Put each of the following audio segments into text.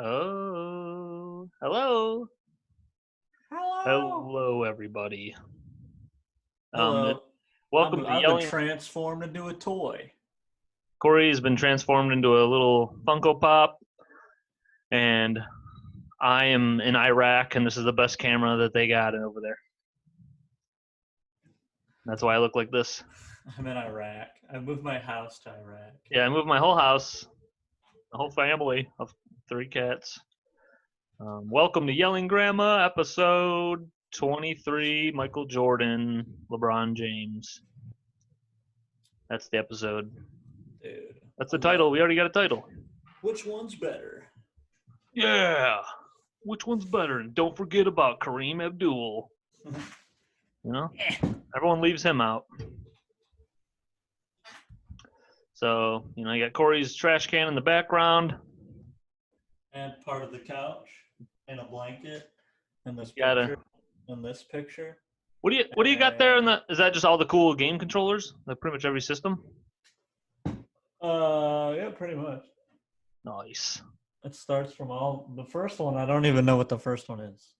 Oh, hello. Hello. Hello, everybody. Um, Hello. welcome to I've been Yelling. transformed into a toy. Corey has been transformed into a little Funko Pop, and I am in Iraq, and this is the best camera that they got over there. That's why I look like this. I'm in Iraq. I moved my house to Iraq. Yeah, I moved my whole house, the whole family of 3 cats. Welcome to Yelling Grandma, episode 23. Michael Jordan, LeBron James. That's the episode. Dude. That's the title. We already got a title. Which one's better? Yeah. Which one's better? And don't forget about Kareem Abdul. You know? Everyone leaves him out. So, you got Corey's trash can in the background. And part of the couch. And a blanket. And this Gotta. picture. And this picture. What do you got there in the is that just all the cool game controllers? Like pretty much every system? Yeah, pretty much. Nice. It starts from the first one. I don't even know what the first one is.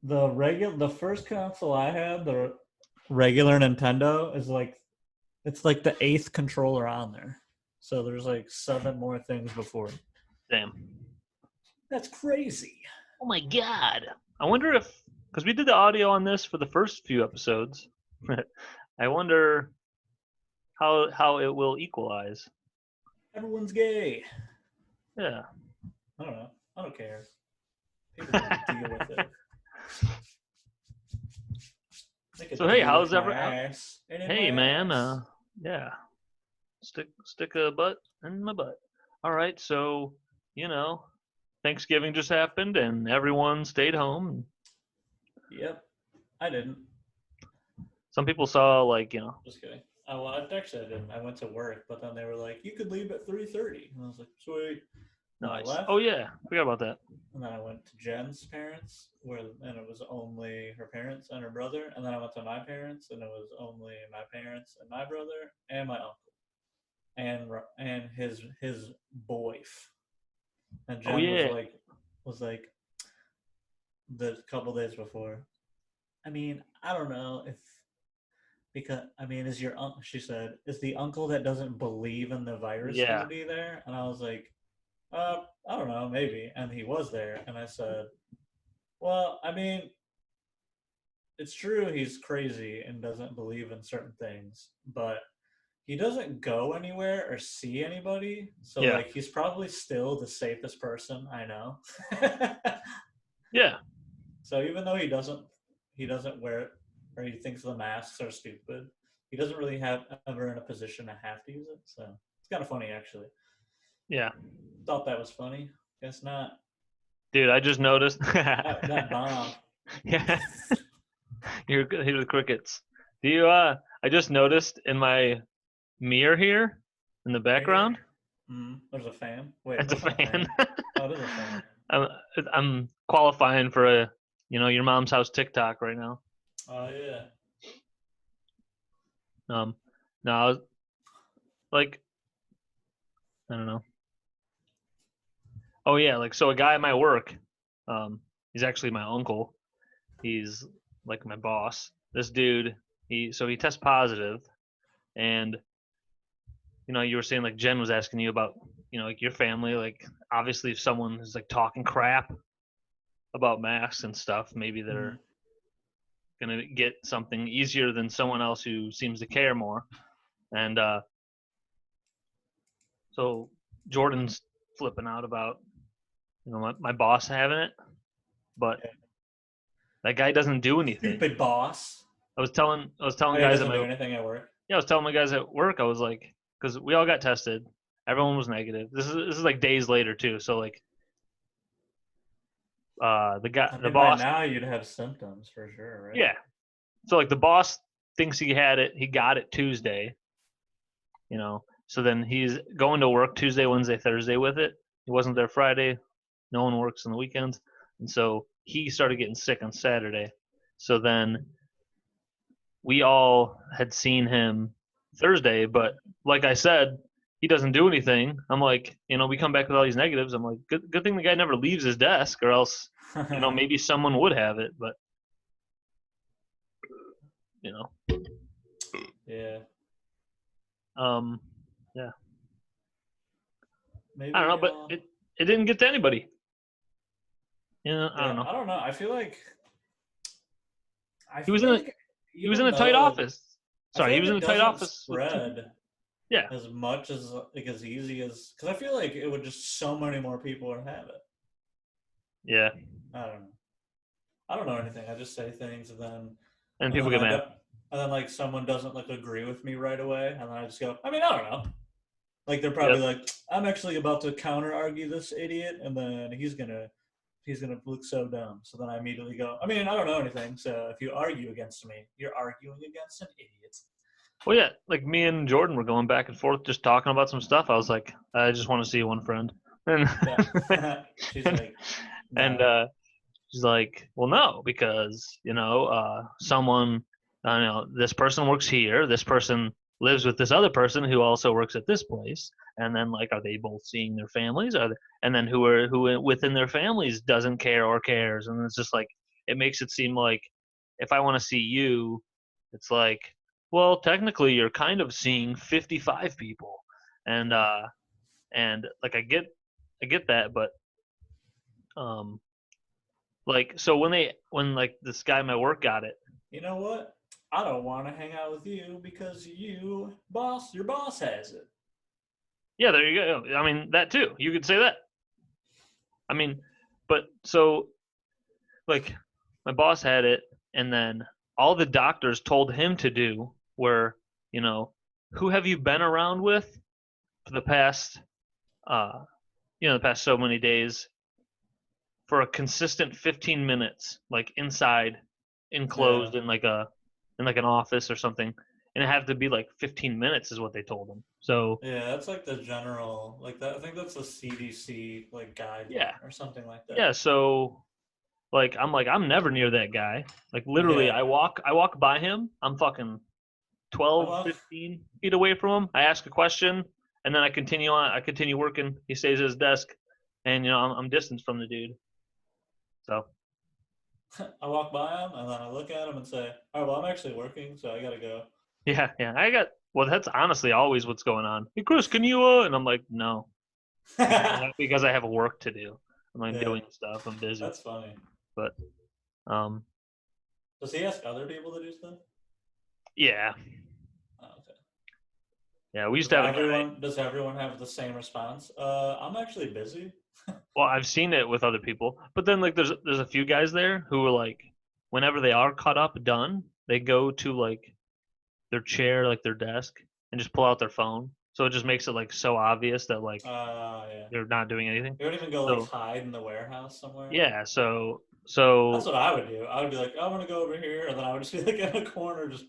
The first console I had, the regular Nintendo, is it's like the 8th controller on there. So there's like 7 more things before. Damn. That's crazy. Oh my god. I wonder if because we did the audio on this for the first few episodes. I wonder how it will equalize. Everyone's gay. Yeah. I don't know. I don't care. People can deal with it. So hey, how's everyone? Hey man, yeah. Stick a butt in my butt. All right, so Thanksgiving just happened and everyone stayed home. Yep, I didn't. Some people saw Just kidding. Well, actually, I didn't. I went to work, but then they were like, "You could leave at 3:30," and I was like, "Sweet." And nice. I left. Oh yeah, forgot about that. And then I went to Jen's parents, and it was only her parents and her brother. And then I went to my parents, and it was only my parents and my brother and my uncle, and his wife. And Oh Jen yeah. was like the couple days before. I mean, I don't know if because I mean, is your uncle? She said, is the uncle that doesn't believe in the virus Yeah. going to be there? And I was like, I don't know, maybe. And he was there, and I said, well, I mean, it's true he's crazy and doesn't believe in certain things, but he doesn't go anywhere or see anybody. So Yeah. like he's probably still the safest person I know. Yeah. So even though he doesn't wear it or he thinks the masks are stupid, he doesn't really have ever in a position to have to use it. So it's kind of funny actually. Yeah. Thought that was funny. Guess not. Dude, I just noticed that bomb. Yeah. You're good. Here's the crickets. Do you I just noticed in my mirror here in the background. There's a fan. Wait, It's a that's not a fan. fan. Oh, it is a fan. I'm qualifying for your mom's house TikTok right now. Oh yeah. No, I was like, I don't know. Oh yeah, so a guy at my work, he's actually my uncle. He's like my boss. This dude, he tests positive, and you were saying like Jen was asking you about like your family. Like obviously, if someone is like talking crap about masks and stuff, maybe they're gonna get something easier than someone else who seems to care more. And so Jordan's flipping out about my boss having it, but that guy doesn't do anything. Stupid boss. I was telling He guys doesn't do anything at work. Yeah, I was telling my guys at work. I was like, because we all got tested, everyone was negative. This is like days later too. So like, the boss. By now you'd have symptoms for sure, right? Yeah. So like the boss thinks he had it. He got it Tuesday. So then he's going to work Tuesday, Wednesday, Thursday with it. He wasn't there Friday. No one works on the weekends, and so he started getting sick on Saturday. So then we all had seen him Thursday, but like I said, he doesn't do anything. I'm like, we come back with all these negatives. I'm like, good thing the guy never leaves his desk, or else, maybe someone would have it. But you know, Yeah. um, yeah, I don't know, Maybe. but it didn't get to anybody. I don't Yeah. know. I don't know. I feel like. I He was feel in a like he was in even a tight though office. I feel Sorry, he like was in it a tight doesn't office with two people. spread Yeah, as much as like as easy as because I feel like it would just so many more people would have it. yeah, I don't know. I don't know anything. I just say things and and people then get I mad. don't and then like someone doesn't like agree with me right away, and then I just go. I mean, I don't know. Like they're Yeah, probably like, I'm actually about to counter argue this idiot, and then he's gonna look so dumb. So then I immediately go. I mean, I don't know anything. So if you argue against me, you're arguing against an idiot. well, yeah, like me and Jordan were going back and forth just talking about some stuff. I was like, I just want to see one friend, and Yeah. She's and, like, and no. she's like, well, no, because someone, this person works here, this person lives with this other person who also works at this place, and then like, are they both seeing their families? And then who within their families doesn't care or cares? And it's just like it makes it seem like if I want to see you, it's like, well, technically you're kind of seeing 55 people, and Yeah. like I get that, but um like, so when like this guy at my work got it. You know what? I don't want to hang out with you because your boss has it. Yeah, there you go. I mean, that too. You could say that. I mean, but so like my boss had it, and then all the doctors told him to do were, you know, who have you been around with for the past, uh, the past so many days for a consistent 15 minutes, like inside, Yeah. enclosed in like an office or something, and it had to be like 15 minutes is what they told him. So Yeah, that's like the general, like that. I think that's the CDC like yeah, guideline or something like yeah. that. So like I'm never near that guy. Like literally, Yeah, I walk by him. I'm fucking I'm 12, off. 15 feet away from him. I ask a question, and then I continue on. I continue working. He stays at his desk, and I'm distanced from the dude. So I walk by him and then I look at him and say, "All right, well, I'm actually working, so I gotta go." yeah, yeah. Well, that's honestly always what's going on. Hey, Chris, can you? And I'm like, no, because I have work to do. I'm like Yeah, doing stuff. I'm busy. that's funny. But um, Does he ask other people to do stuff? yeah, Oh, okay. yeah. We used to have a guy. Does everyone have the same response? I'm actually busy. Well, I've seen it with other people, but then like there's a few guys there who are like, whenever they are caught up, done, they go to like their chair, like their desk, and just pull out their phone. So it just makes it like so obvious that like Yeah. they're not doing anything. You don't even go like So hide in the warehouse somewhere. yeah, That's so what I would do. I would be like, I'm gonna go over here, and then I would just be like in a corner, just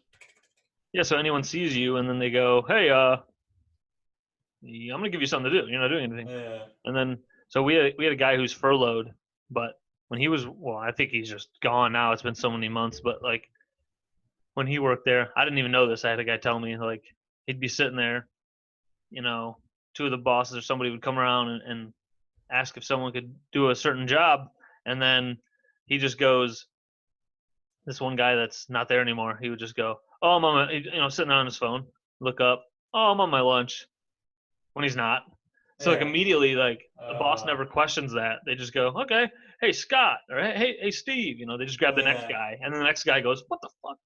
yeah, so anyone sees you and then they go, hey, I'm gonna give you something to do. You're not doing anything. yeah. And then so we had a guy who's furloughed, but when he was, well, I think he's just gone now. It's been so many months, but like when he worked there, I didn't even know this. I had a guy tell me like he'd be sitting there, you know, two of the bosses or somebody would come around and ask if someone could do a certain job, and then he just goes, this one guy that's not there anymore, he would just go, oh, I'm on my, sitting on his phone, look up, oh, I'm on my lunch, when he's not. So like Yeah. immediately, like the boss Uh, never questions that. They just go, okay, hey Scott, or hey Steve. They just grab the next yeah. guy, and then the next guy goes, what the fuck?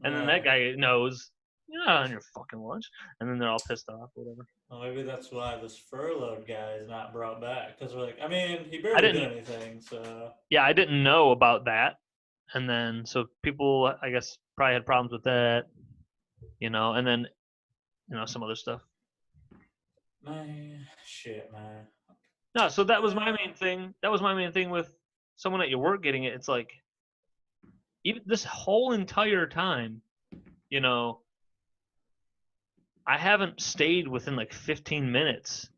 And then that Yeah. guy knows you're not on your fucking lunch, and then they're all pissed off, whatever. Well, maybe that's why this furloughed guy is not brought back because we're like, I mean, he I barely did didn't, anything, so yeah, I didn't know about that, and then so people, I guess, probably had problems with that, and then some other stuff. man, shit, man. No, so that was my Uh, main thing. That was my main thing with someone at your work getting it. It's like even this whole entire time, you know, I haven't stayed within like 15 minutes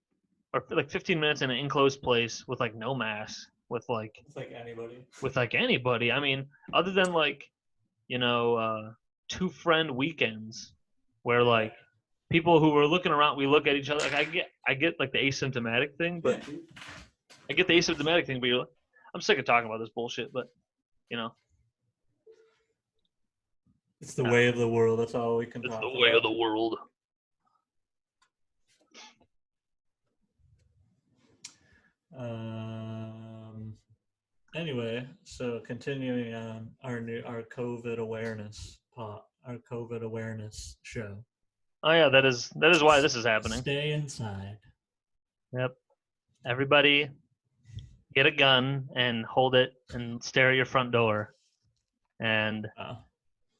or like 15 minutes in an enclosed place with like no mask, it's like anybody. with like anybody. I mean, other than like, you know, two friend weekends where Yeah. people who were looking around, we look at each other. Like I get like the asymptomatic thing, but I get the asymptomatic thing. But you're like, I'm sick of talking about this bullshit. But you know, It's the way of the world. That's all we can it's talk the about. way of the world. Anyway, so continuing on our COVID awareness our COVID awareness show. Oh yeah, that is why this is happening. Stay inside. Yep. Everybody, get a gun and hold it and stare at your front door. And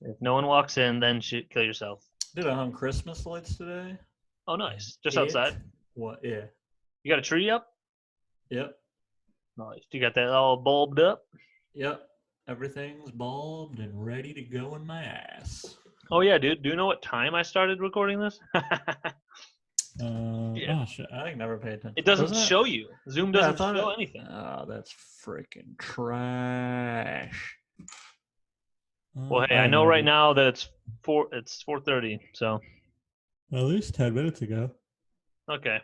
if no one walks in, then kill yourself. Dude, I hung Christmas lights today. Oh, nice. Just outside. What? Yeah. You got a tree up? Yep. Nice. You got that all bulbed up? Yep. Everything's bulbed and ready to go in my ass. Oh yeah, dude. Do you know what time I started recording this? Yeah. Oh shit! I never paid attention. It doesn't show you. Zoom doesn't show anything. Oh, that's freaking trash. Well, hey, I know right now that it's 4:30, so at least 10 minutes ago. Okay.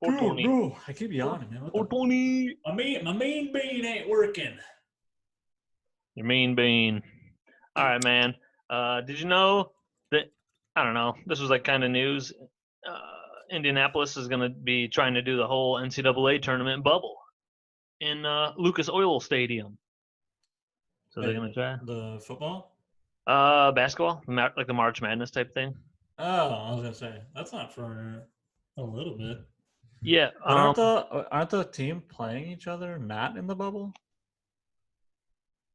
4:20. No, I keep yawning, man. 4:20. My main bean ain't working. Your mean bean. All right, man. Did you know that? I don't know. This was like kind of news. Indianapolis is going to be trying to do the whole NCAA tournament bubble in Lucas Oil Stadium. So they're going to try the football, basketball, like the March Madness type thing. Oh, I was gonna say that's not for a little bit. Yeah, but aren't the team playing each other not in the bubble?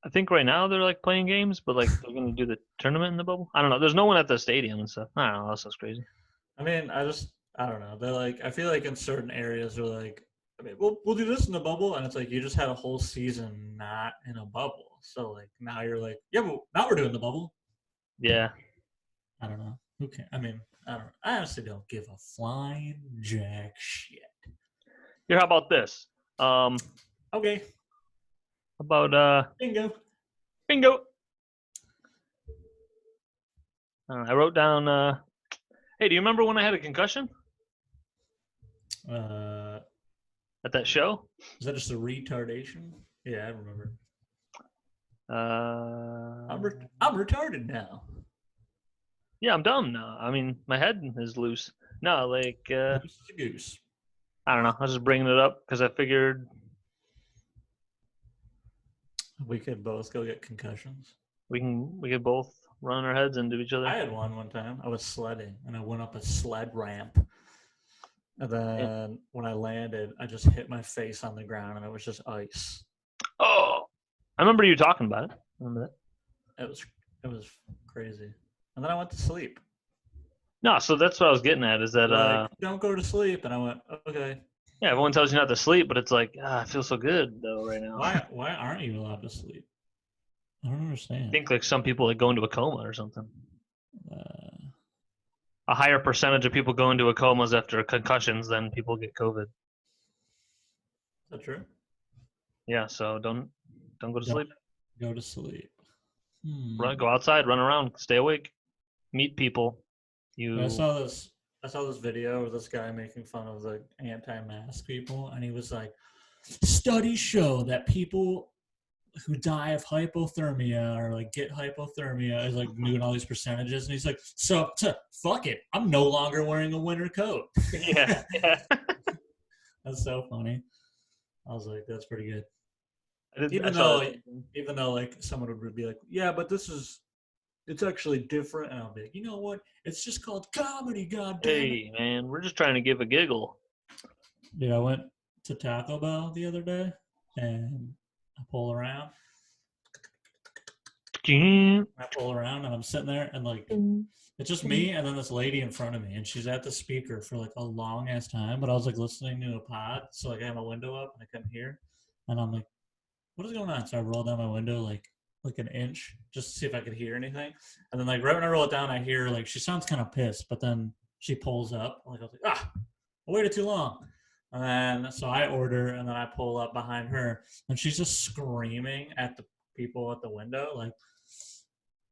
I think right now they're like playing games, but like they're going to do the tournament in the bubble. I don't know. There's no one at the stadium and stuff. I don't know. That sounds crazy. I mean, I don't know. They're like, I feel like in certain areas they're like, I mean, we'll do this in the bubble, and it's like you just had a whole season not in a bubble. So like now you're like, yeah, but now we're doing the bubble. Yeah. I don't know. Who can? I mean, I honestly don't give a flying jack shit. Here, how about this? Okay. About bingo. I wrote down. Hey, do you remember when I had a concussion? At that show? Is that just a retardation? Yeah, I remember. I'm retarded now. Yeah, I'm dumb now. I mean, my head is loose. No, like loose as a goose. I don't know. I was just bringing it up because I figured we could both go get concussions. We could both run our heads into each other. I had one time. I was sledding and I went up a sled ramp. And then when I landed, I just hit my face on the ground and it was just ice. Oh, I remember you talking about it. Remember that? It was crazy. And then I went to sleep. No, so that's what I was getting at. Is that like, don't go to sleep? And I went, okay. Yeah, everyone tells you not to sleep, but it's like I feel so good though right now. Why aren't you allowed to sleep? I don't understand. I think like some people like go into a coma or something. A higher percentage of people go into a comas after concussions than people get COVID. Is that true? Yeah, so don't go to sleep. Go to sleep. Go outside, run around, stay awake, meet people. I saw this video of this guy making fun of the anti-mask people, and he was like, studies show that people who die of hypothermia or like get hypothermia is like doing all these percentages, and he's like, so fuck it, I'm no longer wearing a winter coat. Yeah. That's so funny. I was like, that's pretty good. Even though like someone would be like, yeah, but it's actually different, and I'll be like, you know what? It's just called comedy, goddamn. Hey man, we're just trying to give a giggle. Yeah, I went to Taco Bell the other day, and I pull around. I pull around, and I'm sitting there, and like, it's just me, and then this lady in front of me, and she's at the speaker for like a long ass time. But I was like listening to a pod, so like I had my window up, and I couldn't hear, and I'm like, what is going on? So I rolled down my window like an inch just to see if I could hear anything. And then like right when I roll it down, I hear like she sounds kind of pissed, but then she pulls up. Like I was like, I waited too long. And then so I order, and then I pull up behind her, and she's just screaming at the people at the window, like,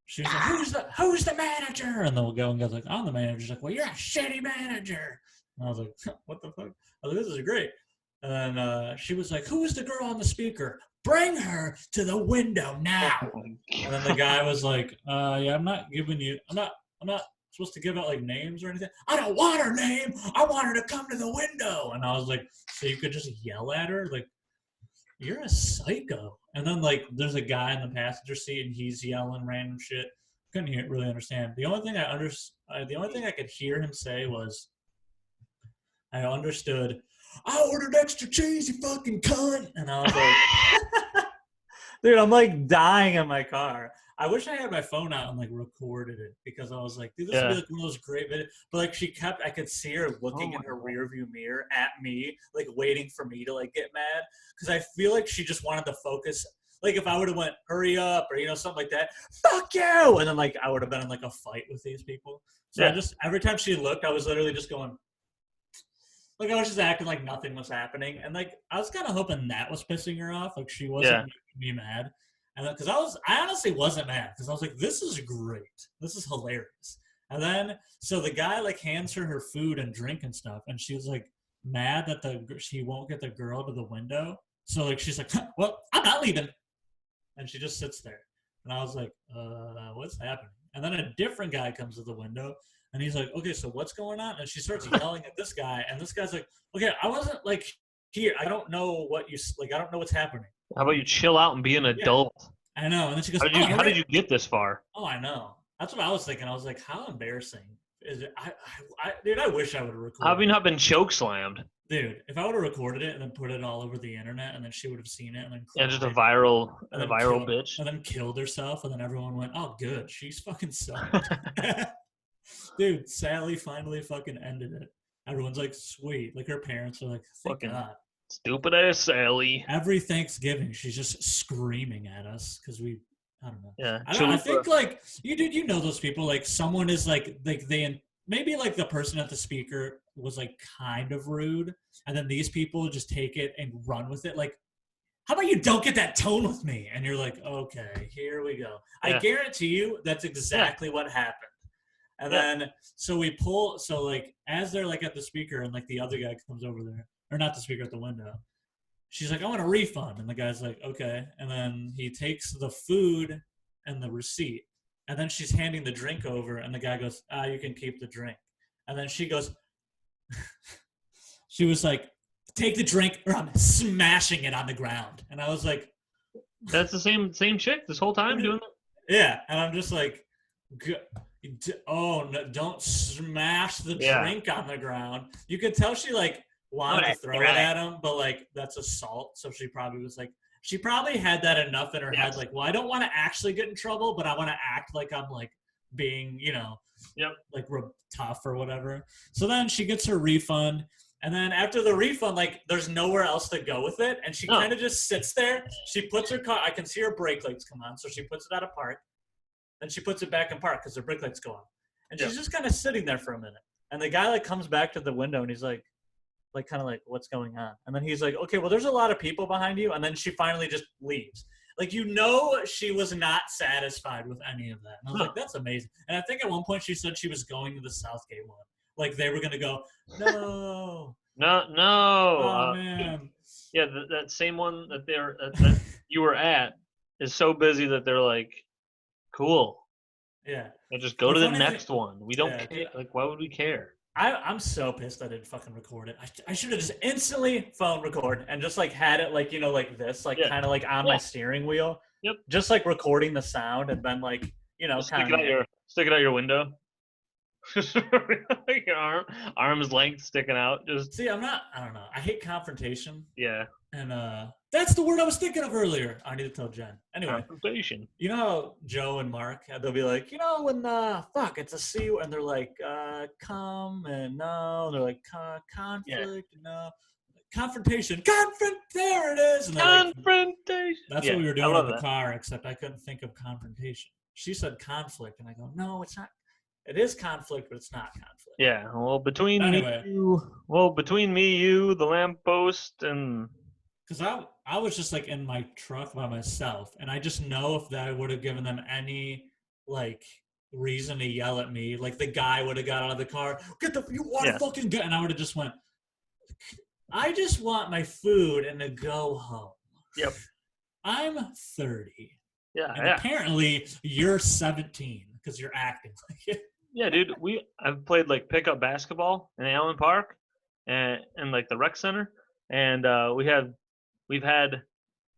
she was like, who's the manager? And the guy's like, I'm the manager. She's like, well, you're a shitty manager. And I was like, what the fuck? I was like, this is great. And then she was like, who's the girl on the speaker? Bring her to the window now. And then the guy was like, yeah, I'm not supposed to give out like names or anything. I don't want her name. I want her to come to the window. And I was like, so you could just yell at her? Like, you're a psycho. And then like there's a guy in the passenger seat and he's yelling random shit. Couldn't really understand. The only thing I could hear him say was, I understood, I ordered extra cheese, you fucking cunt. And I was like, dude, I'm like dying in my car. I wish I had my phone out and like recorded it because I was like, dude, this would be like one of those great videos. But like I could see her looking in her rearview mirror at me, like waiting for me to like get mad. Because I feel like she just wanted to focus. Like if I would have went, hurry up, or something like that, fuck you, and then like I would have been in like a fight with these people. So I just every time she looked, I was literally just going. Like I was just acting like nothing was happening, and like I was kind of hoping that was pissing her off. Like she wasn't making me mad, and because I honestly wasn't mad because I was like, this is great, this is hilarious. And then so the guy like hands her food and drink and stuff, and she was like mad that she won't get the girl to the window. So like she's like, well, I'm not leaving, and she just sits there, and I was like, what's happening? And then a different guy comes to the window. And he's like, okay, so what's going on? And she starts yelling at this guy. And this guy's like, okay, I wasn't like here. I don't know what you like. I don't know what's happening. How about you chill out and be an adult? I know. And then she goes, how did you get this far? Oh, I know. That's what I was thinking. I was like, how embarrassing is it? Dude, I wish I would have recorded. How have you not been choke slammed? Dude, if I would have recorded it and then put it all over the internet and then she would have seen it and then cried, just a viral bitch. And then killed herself and then everyone went, oh, good. She's fucking sucked. Dude, Sally finally fucking ended it. Everyone's like, sweet. Like her parents are like, thank God. Stupid ass Sally. Every Thanksgiving, she's just screaming at us because I don't know. Yeah. I think like you know those people. Like someone is like they maybe like the person at the speaker was like kind of rude, and then these people just take it and run with it. Like, how about you don't get that tone with me? And you're like, okay, here we go. Yeah. I guarantee you that's exactly what happened. And then, so like, as they're like at the speaker and like the other guy comes over there, or not the speaker, at the window, she's like, I want a refund. And the guy's like, okay. And then he takes the food and the receipt. And then she's handing the drink over and the guy goes, you can keep the drink. And then she goes, she was like, take the drink or I'm smashing it on the ground. And I was like, that's the same chick this whole time doing that? Yeah. And I'm just like, oh no, don't smash the drink on the ground. You could tell she like wanted to throw it at him, but like that's assault. So she probably was like, she probably had that enough in her head, like, well, I don't want to actually get in trouble, but I want to act like I'm like being, like tough or whatever. So then she gets her refund. And then after the refund, like there's nowhere else to go with it. And she kind of just sits there. She puts her car, I can see her brake lights come on. So she puts it out of park. Then she puts it back in park because the brake lights go on. And she's just kind of sitting there for a minute. And the guy like comes back to the window and he's like kind of like, what's going on? And then he's like, okay, well, there's a lot of people behind you. And then she finally just leaves. Like, she was not satisfied with any of that. And I was like, that's amazing. And I think at one point she said she was going to the Southgate one. Like they were going to go, no. No. Oh, man. Yeah, that same one that you were at is so busy that they're like, cool. Yeah. And just go to the next one. We don't care. Like, why would we care? I'm so pissed I didn't fucking record it. I should have just instantly phone record and just like had it like, like this, like kind of like on my steering wheel. Yep. Just like recording the sound and then like, stick it out your window. Like your arm's length sticking out. Just see, I don't know. I hate confrontation. Yeah. And that's the word I was thinking of earlier. I need to tell Jen. Anyway, confrontation. You know how Joe and Mark, they'll be like, when it's a C, and they're like, come and no, they're like conflict, no, confrontation, there it is. And confrontation. Like, that's what we were doing in the car, except I couldn't think of confrontation. She said conflict, and I go, no, it's not. It is conflict, but it's not conflict. Yeah. Well, between me, you, the lamppost, and because I was just like in my truck by myself, and I just know if that I would have given them any like reason to yell at me. Like the guy would have got out of the car, you want to fucking go, and I would have just went, I just want my food and to go home. Yep. I'm 30. Yeah. And apparently you're 17 because you're acting like it. Yeah, dude. I've played like pickup basketball in Allen Park and like the rec center, and we've had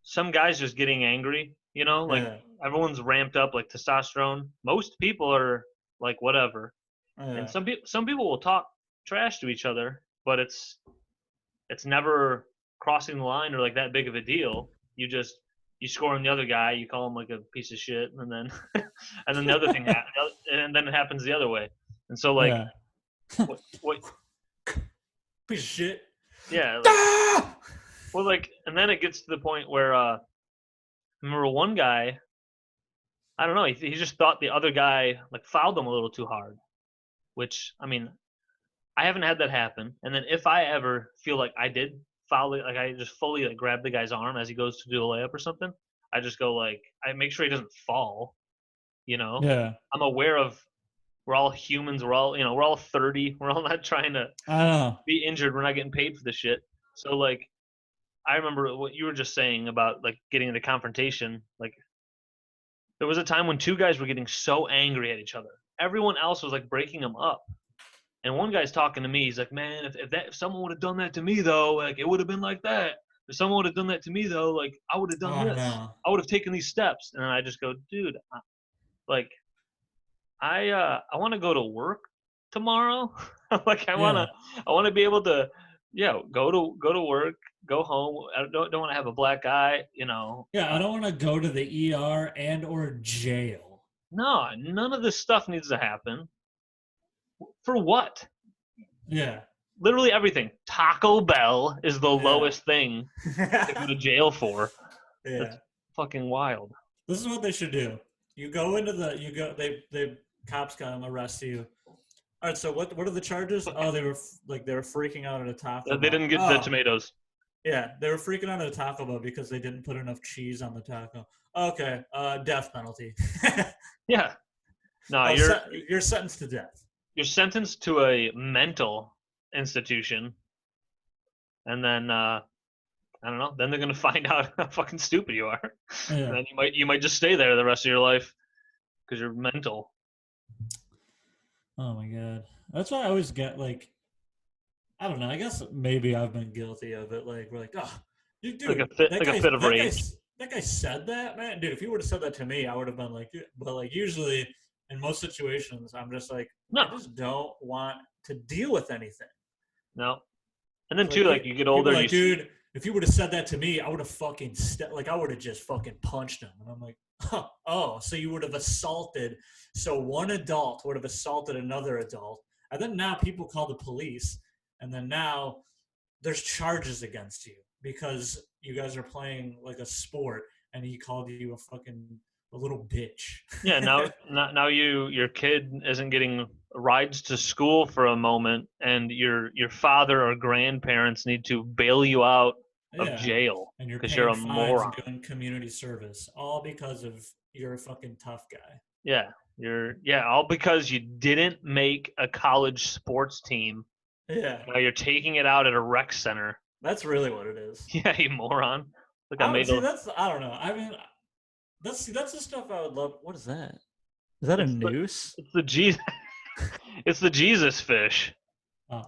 some guys just getting angry. You know, like everyone's ramped up, like testosterone. Most people are like whatever, and some people will talk trash to each other, but it's never crossing the line or like that big of a deal. You score on the other guy, you call him like a piece of shit, and then and then the other thing happens, and then it happens the other way. And so like, what piece of shit? Yeah. Like, well, like, and then it gets to the point where I remember one guy. I don't know. He just thought the other guy like fouled him a little too hard, which I mean, I haven't had that happen. And then if I ever feel like I did foul it, like I just fully like grab the guy's arm as he goes to do a layup or something, I just go like I make sure he doesn't fall. You know? Yeah. I'm aware of we're all humans. We're all 30. We're all not trying to be injured. We're not getting paid for this shit. So like, I remember what you were just saying about like getting into confrontation. Like, there was a time when two guys were getting so angry at each other. Everyone else was like breaking them up. And one guy's talking to me. He's like, man, if someone would have done that to me, though, like, it would have been like that. If someone would have done that to me, though, like, I would have done this. No. I would have taken these steps. And then I just go, dude, like, I want to go to work tomorrow. Like, I want to be able to, go to work, go home. I don't want to have a black eye, you know. Yeah, I don't want to go to the ER and or jail. No, none of this stuff needs to happen. For what? Yeah. Literally everything. Taco Bell is the lowest thing to go to jail for. Yeah. That's fucking wild. This is what they should do. You go into they cops come, arrest you. All right, so what are the charges? Oh, they were freaking out at a Taco Bell. They didn't get the tomatoes. Yeah, they were freaking out at a Taco Bell because they didn't put enough cheese on the taco. Okay, death penalty. Yeah. No, you're sentenced to death. You're sentenced to a mental institution, and then I don't know. Then they're gonna find out how fucking stupid you are. Yeah. And then you might just stay there the rest of your life because you're mental. Oh my god, that's why I always get like, I don't know. I guess maybe I've been guilty of it. Like we're like, oh, dude, like a fit of rage. That guy said that, man. Dude, if he would have said that to me, I would have been like, but like usually. In most situations, I'm just like, no. I just don't want to deal with anything. No. And then, too, like you get older. Like, dude, if you would have said that to me, I would have fucking, I would have just fucking punched him. And I'm like, oh, so you would have assaulted. So one adult would have assaulted another adult. And then now people call the police. And then now there's charges against you because you guys are playing like a sport and he called you a little bitch. Yeah, now your kid isn't getting rides to school for a moment, and your father or grandparents need to bail you out of jail because you're a moron. And doing community service, all because of you're a fucking tough guy. Yeah, all because you didn't make a college sports team. Yeah. Now you're taking it out at a rec center. That's really what it is. Yeah, you moron. Look, I don't know. I mean. That's the stuff I would love. What is that? Is that a noose? It's the Jesus. It's the Jesus fish.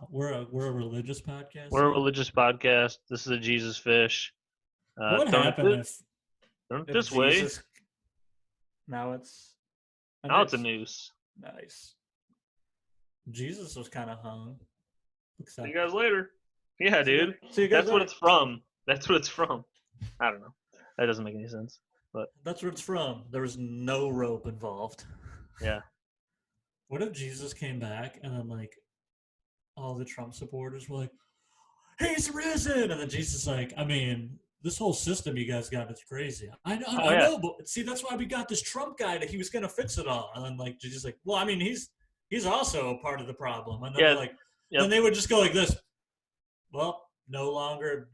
We're a religious podcast. We're a religious podcast. This is a Jesus fish. What would happen if this way? Now it's a noose. Nice. Jesus was kind of hung. See you guys later. Yeah, dude. That's what it's from. That's what it's from. I don't know. That doesn't make any sense. But that's where it's from. There was no rope involved. Yeah. What if Jesus came back and then like all the Trump supporters were like, "He's risen," and then Jesus is like, "I mean, this whole system you guys got is crazy. I know, but see, that's why we got this Trump guy that he was gonna fix it all." And then like Jesus is like, "Well, I mean, he's also a part of the problem." And then then they would just go like this. Well, no longer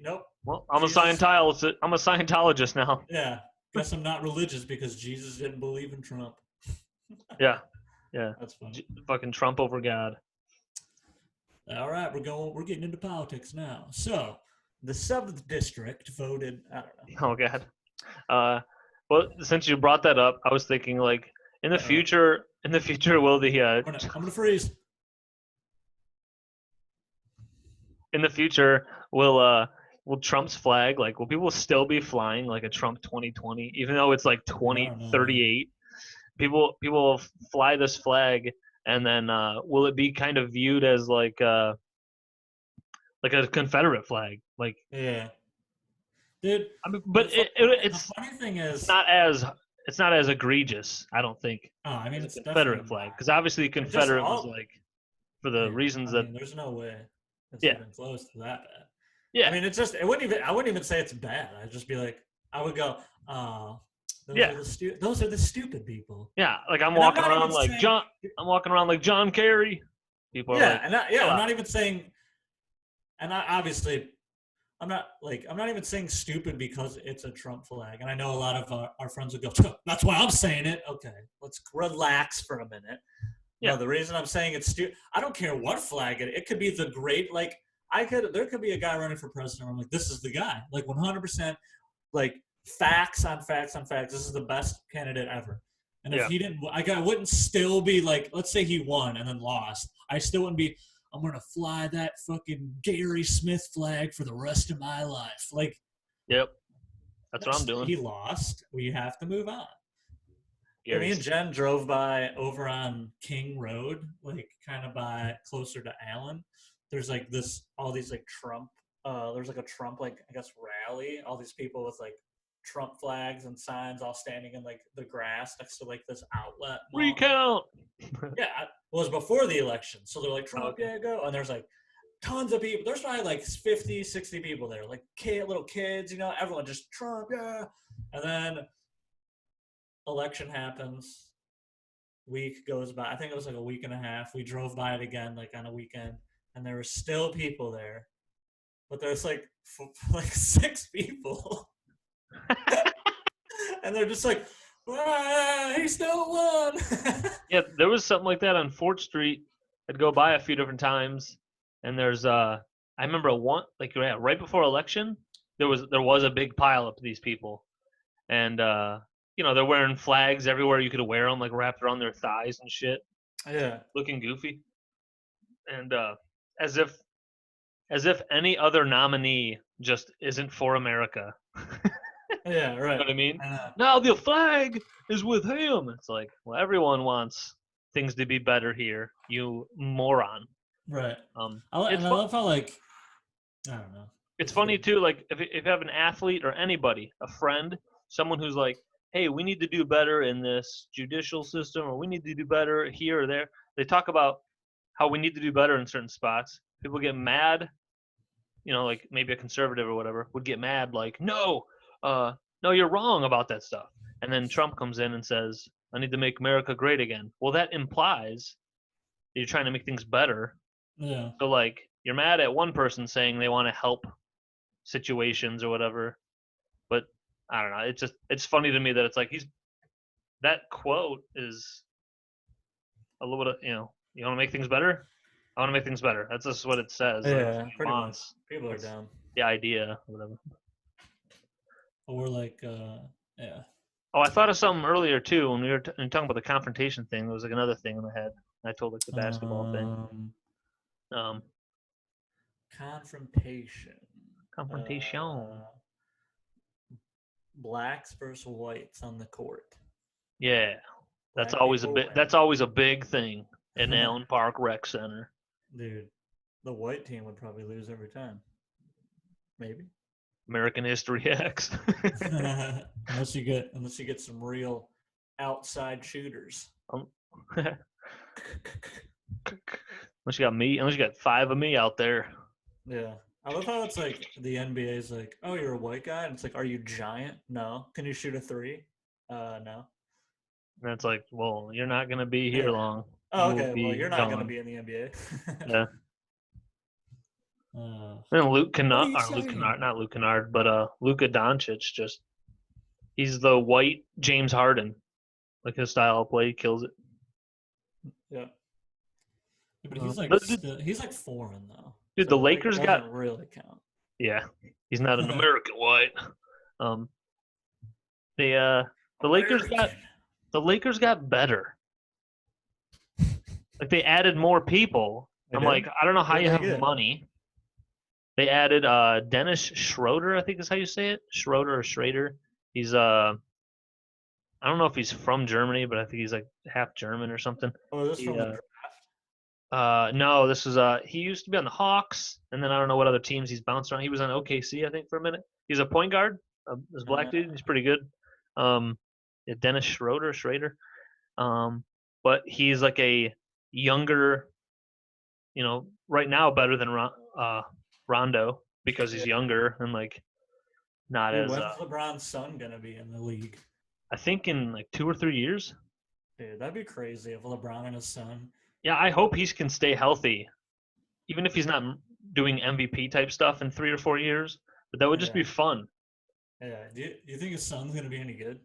nope. Well, I'm a Scientologist now. Yeah, Guess I'm not religious because Jesus didn't believe in Trump. Yeah. That's funny. Fucking Trump over God. All right, we're getting into politics now. So, the 7th district voted, I don't know. Oh God. Well, since you brought that up, I was thinking like in the future, will the I'm gonna freeze. in the future will Trump's flag, like, will people still be flying like a Trump 2020 even though it's like 2038? People will fly this flag, and then will it be kind of viewed as like a Confederate flag? Like, Yeah, dude. I mean, but The funny thing is, it's not as egregious, I don't think, I mean, as a it's Confederate definitely flag, not. because obviously And just Confederate was like for the reasons that there's no way it's yeah even close to that bad. yeah I mean, it's just I wouldn't even say it's bad. I'd just be like, I would go, yeah those are the stupid people. yeah. Like I'm And walking around like John Kerry. People are like, I'm not even saying, and I obviously I'm not even saying stupid because it's a Trump flag. And I know a lot of our friends would go, that's why I'm saying it. Okay, let's relax for a minute. yeah. No, the reason I'm saying it's stupid, I don't care what flag it could be the great, like, there could be a guy running for president. I'm like, this is the guy, like 100%, like facts on facts on facts. This is the best candidate ever. And if he didn't, I wouldn't still be like, let's say he won and then lost. I still wouldn't be, I'm going to fly that fucking Gary Smith flag for the rest of my life. Like, Yep. That's what I'm doing. He lost. We have to move on. Yeah, me and Jen drove by over on King Road, like kind of by closer to Allen. There's like all these like Trump, there's like a Trump, like, I guess, rally. All these people with like Trump flags and signs all standing in like the grass next to like this outlet mall. Recount. Yeah, it was before the election. So they're like, Trump, yeah, go. And there's like tons of people. There's probably like 50, 60 people there, like little kids, everyone just Trump, yeah. And then election happens. Week goes by. I think it was like a week and a half. We drove by it again, like on a weekend, and there were still people there, but there's like 6 people, and they're just like, he still won. Yeah, there was something like that on Fort Street. I'd go by a few different times, and there's I remember right before election, there was a big pile up of these people, and they're wearing flags everywhere you could wear them, like wrapped around their thighs and shit. Yeah, looking goofy, and as if any other nominee just isn't for America. yeah, right. You know what I mean? Now the flag is with him. It's like, well, everyone wants things to be better here, you moron. Right. I love how, like, I don't know. It's funny too, like if you have an athlete or anybody, a friend, someone who's like, hey, we need to do better in this judicial system, or we need to do better here or there. They talk about how we need to do better in certain spots. People get mad, like maybe a conservative or whatever would get mad, like, no, you're wrong about that stuff. And then Trump comes in and says, I need to make America great again. Well, that implies that you're trying to make things better. Yeah. So, like, you're mad at one person saying they want to help situations or whatever, but I don't know. It's funny to me that it's like that quote is a little bit, you want to make things better? I want to make things better. That's just what it says. Yeah, like, pretty much. People are down. The idea, or whatever. Or like, yeah. Oh, I thought of something earlier too when we were talking about the confrontation thing. There was like another thing in my head. I told like the basketball thing. Confrontation. Blacks versus whites on the court. Yeah, that's always a big thing in Allen Park Rec Center. Dude, the white team would probably lose every time. Maybe. American History X. unless you get some real outside shooters. Unless you got me, unless you got 5 of me out there. Yeah. I love how it's like the NBA is like, oh, you're a white guy? And it's like, are you giant? No. Can you shoot a 3? No. And it's like, well, you're not going to be here long. Oh, okay. Well, you're not going to be in the NBA. Yeah. And Luka Doncic just He's the white James Harden. Like his style of play kills it. Yeah. But The, he's like foreign though, dude, the so like Lakers got doesn't really count. yeah. He's not an American white. Um, they the Lakers got American. the Lakers got better. Like they added more people. They I'm did. like, I don't know how Who you did they have get? money. They added Dennis Schroeder, I think is how you say it. Schroeder or Schrader. He's I don't know if he's from Germany, but I think he's like half German or something. Oh, is this He from the draft? no, this is he used to be on the Hawks, and then I don't know what other teams he's bounced around. He was on OKC, I think, for a minute. He's a point guard. This black dude, he's pretty good. Um, yeah, Dennis Schrader. Um, but he's like a younger, right now better than Rondo because he's Yeah. younger and like not Dude, as when's LeBron's son gonna be in the league? I think in like 2 or 3 years. Dude, that'd be crazy if LeBron and his son. Yeah, I hope he can stay healthy, even if he's not doing MVP type stuff in 3 or 4 years. But that would just Yeah, be fun. yeah. Do you think his son's gonna be any good?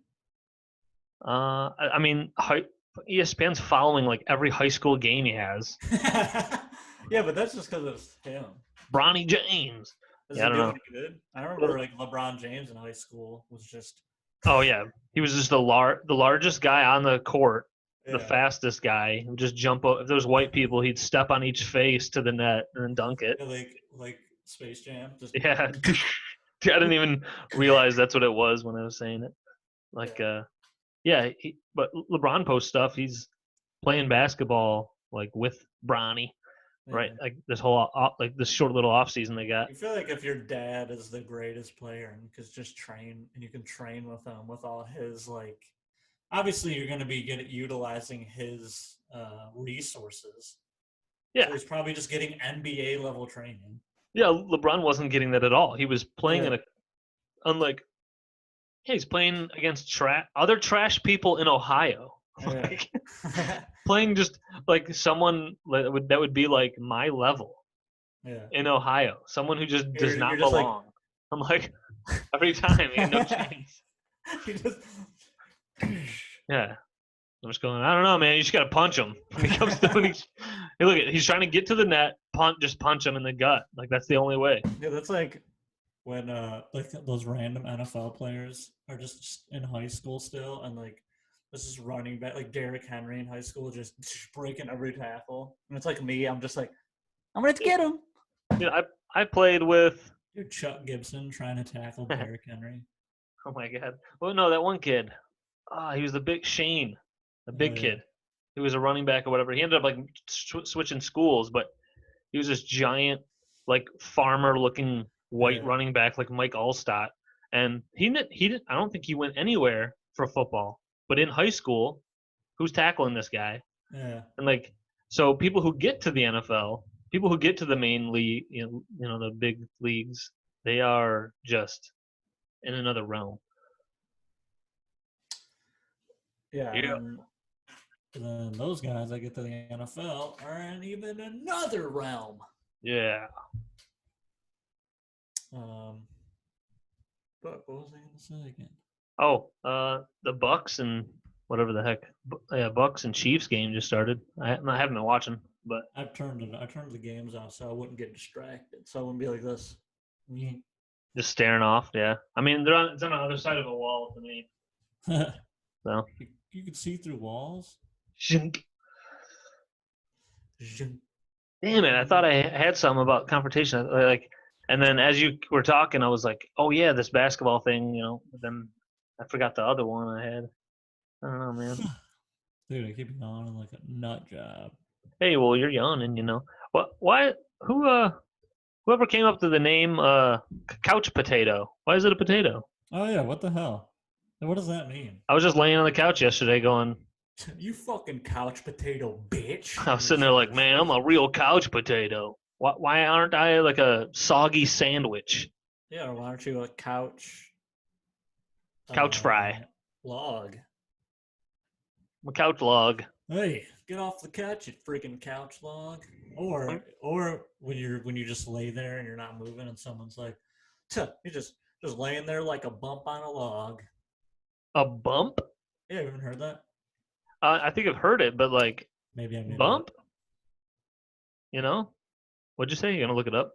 I mean, ESPN's following like every high school game he has. Yeah, but that's just because it's him. Bronny James. Does Yeah, I he don't do know. any good? I Well, remember like LeBron James in high school was just oh yeah, he was just the largest guy on the court, the yeah, fastest guy. He would just jump up. If there was white people, he'd step on each face to the net and then dunk it. yeah, like Space Jam. Just Yeah, I didn't even realize that's what it was when I was saying it. Like, yeah, yeah, but LeBron posts stuff. He's playing basketball like with Bronny, right? yeah. Like this whole like this short little off season they got. You feel like if your dad is the greatest player and you could just train and you can train with him with all his like, obviously you're going to be utilizing his resources. Yeah, So he's probably just getting NBA level training. yeah. LeBron wasn't getting that at all. He was playing Yeah, unlike yeah, he's playing against other trash people in Ohio. yeah, Like playing just like someone that would be like my level yeah. in Ohio, someone who just does You're not just like belong. I'm like every time, he had no chance. you just Yeah, I'm just going. I don't know, man. You just gotta punch him when he comes to when he's. Hey, look, he's trying to get to the net. Just punch him in the gut. Like that's the only way. yeah. That's like when like those random NFL players are just in high school still and like this is running back like Derrick Henry in high school just breaking every tackle and it's like me I'm just like I'm gonna get him. I played with. You're Chuck Gibson trying to tackle Oh Derrick Henry. my god. Well, no, that one kid. He was the big Shane, the Oh big yeah, kid. He was a running back or whatever. He ended up like switching schools, but he was this giant, like farmer-looking white yeah, running back, like Mike Allstott. And he didn't. I don't think he went anywhere for football. But in high school, who's tackling this guy? yeah. And like, so people who get to the NFL, people who get to the main league, the big leagues, they are just in another realm. Yeah, Yeah. and then those guys that get to the NFL are in even another realm. Yeah. Um, but what was I going to say again? Oh, the Bucks and whatever the heck, yeah, Bucks and Chiefs game just started. I haven't been watching, but I turned the games off so I wouldn't get distracted. So I wouldn't be like this. just staring off. Yeah, I mean it's on the other side of a wall to me. So you can see through walls. Shink. Damn it! I thought I had something about confrontation. Like, and then as you were talking, I was like, oh yeah, this basketball thing, But then I forgot the other one I had. I don't know, man. Dude, I keep yawning like a nut job. Hey, well, you're yawning. What? Why? Whoever came up to the name couch potato? Why is it a potato? Oh yeah, what the hell? What does that mean? I was just laying on the couch yesterday, going. You fucking couch potato bitch. I was sitting there like, man, I'm a real couch potato. Why aren't I like a soggy sandwich? Yeah, why aren't you a couch Fry. log? I'm a couch log. Hey, get off the couch, you freaking couch log. Or when you just lay there and you're not moving and someone's like, you're just laying there like a bump on a log. A bump? Yeah, you haven't heard that? I think I've heard it, but like Maybe I made it up. bump? You know? What'd you say? You gonna look it up?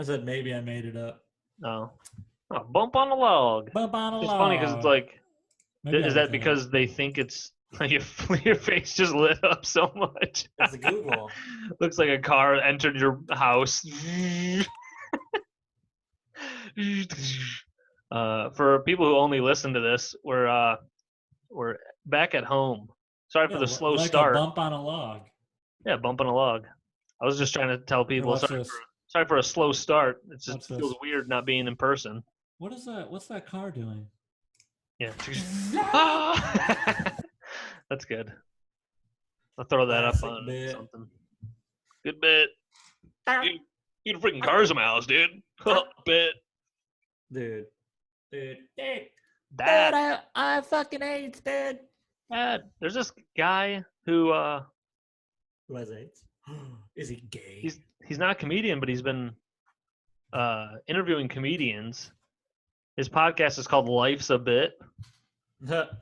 I said maybe I made it up. No. Oh, bump on the log. Bump on a It's funny because it's log. like, Maybe I'll is look that that up. because they think it's your face just lit up so much? It's Google. Looks like a car entered your house. For people who only listen to this, we're back at home. Sorry for Yeah, the slow like a start. bump on a log. Yeah, bumping a log. I was just trying to tell Here, people watch this. sorry for a slow start. It just Watch feels this. weird not being in person. What is that? What's that car doing? Yeah. Ah! That's good. I'll throw that up Classic on bit. something. Good bit. You freaking cars in my house, dude. Bit. Dude. Dude. Dude. Dad. Dude, I fucking AIDS, dude. Dad. There's this guy who Who has AIDS? Is he gay? he's not a comedian, but he's been interviewing comedians. His podcast is called Life's a Bit.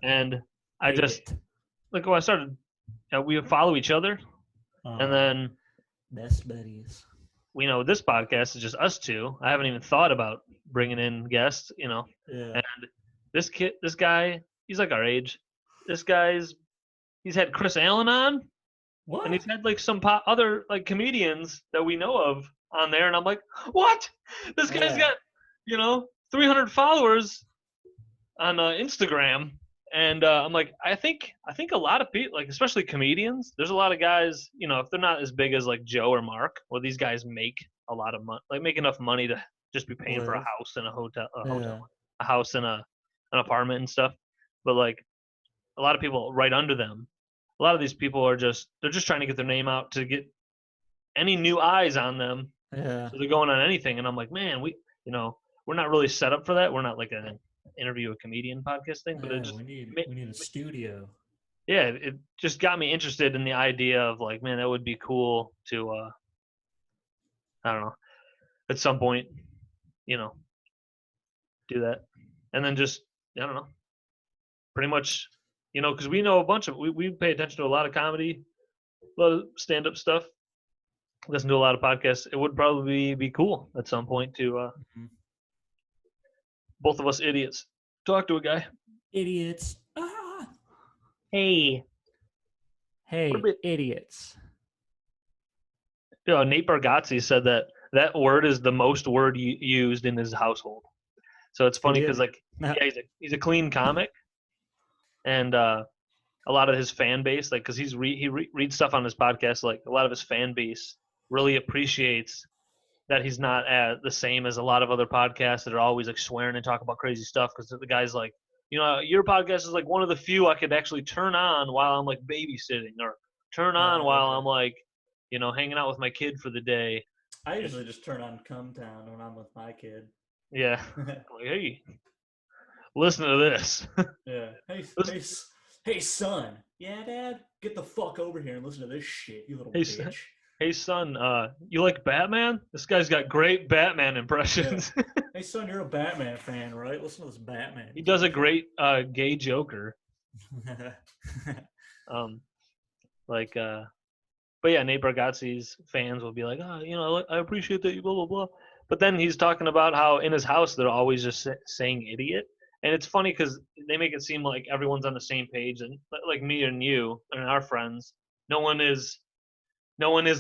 And I Hate just it. like when I started we follow each other, and then best buddies. we know this podcast is just us two. I haven't even thought about bringing in guests, Yeah. And this guy, he's like our age. This guy's he's had Chris Allen on, What? and he's had like some other like comedians that we know of on there, and I'm like, what? This guy's got 300 followers on Instagram, and I'm like, I think a lot of people, like especially comedians, there's a lot of guys, if they're not as big as like Joe or Mark, well, these guys make a lot of money, like make enough money to just be paying for a house and a house and an apartment and stuff. But like a lot of people right under them, a lot of these people they're just trying to get their name out to get any new eyes on them. Yeah. So they're going on anything, and I'm like, man, we're not really set up for that. We're not like an interview a comedian podcast thing, but Yeah, it just we need a studio. yeah, it just got me interested in the idea of like, man, that would be cool to I don't know, at some point, do that, and then just I don't know, pretty much, because we know a bunch of we pay attention to a lot of comedy, a lot of stand up stuff, listen to a lot of podcasts. It would probably be cool at some point to both of us idiots talk to a guy. Idiots. Ah. Hey, Idiots. Nate Bargatze said that word is the most word used in his household. So it's funny because like he's a clean comic, and a lot of his fan base, like because he reads stuff on his podcast, like a lot of his fan base really appreciates that he's not the same as a lot of other podcasts that are always like swearing and talk about crazy stuff, because the guy's like, your podcast is like one of the few I could actually turn on while I'm like babysitting, or turn on while I'm like, hanging out with my kid for the day. I usually just turn on Come Town when I'm with my kid. Yeah. I'm like, hey, listen to this. Yeah. Hey, son. Yeah, Dad? Get the fuck over here and listen to this shit, you little bitch. Hey, son, you like Batman? This guy's got great Batman impressions. Yeah. Hey, son, you're a Batman fan, right? Listen to this Batman. He does a great gay Joker. But yeah, Nate Bargatze's fans will be like, I appreciate that you blah, blah, blah. But then he's talking about how in his house they're always just saying idiot. And it's funny because they make it seem like everyone's on the same page. And like me and you and our friends, no one is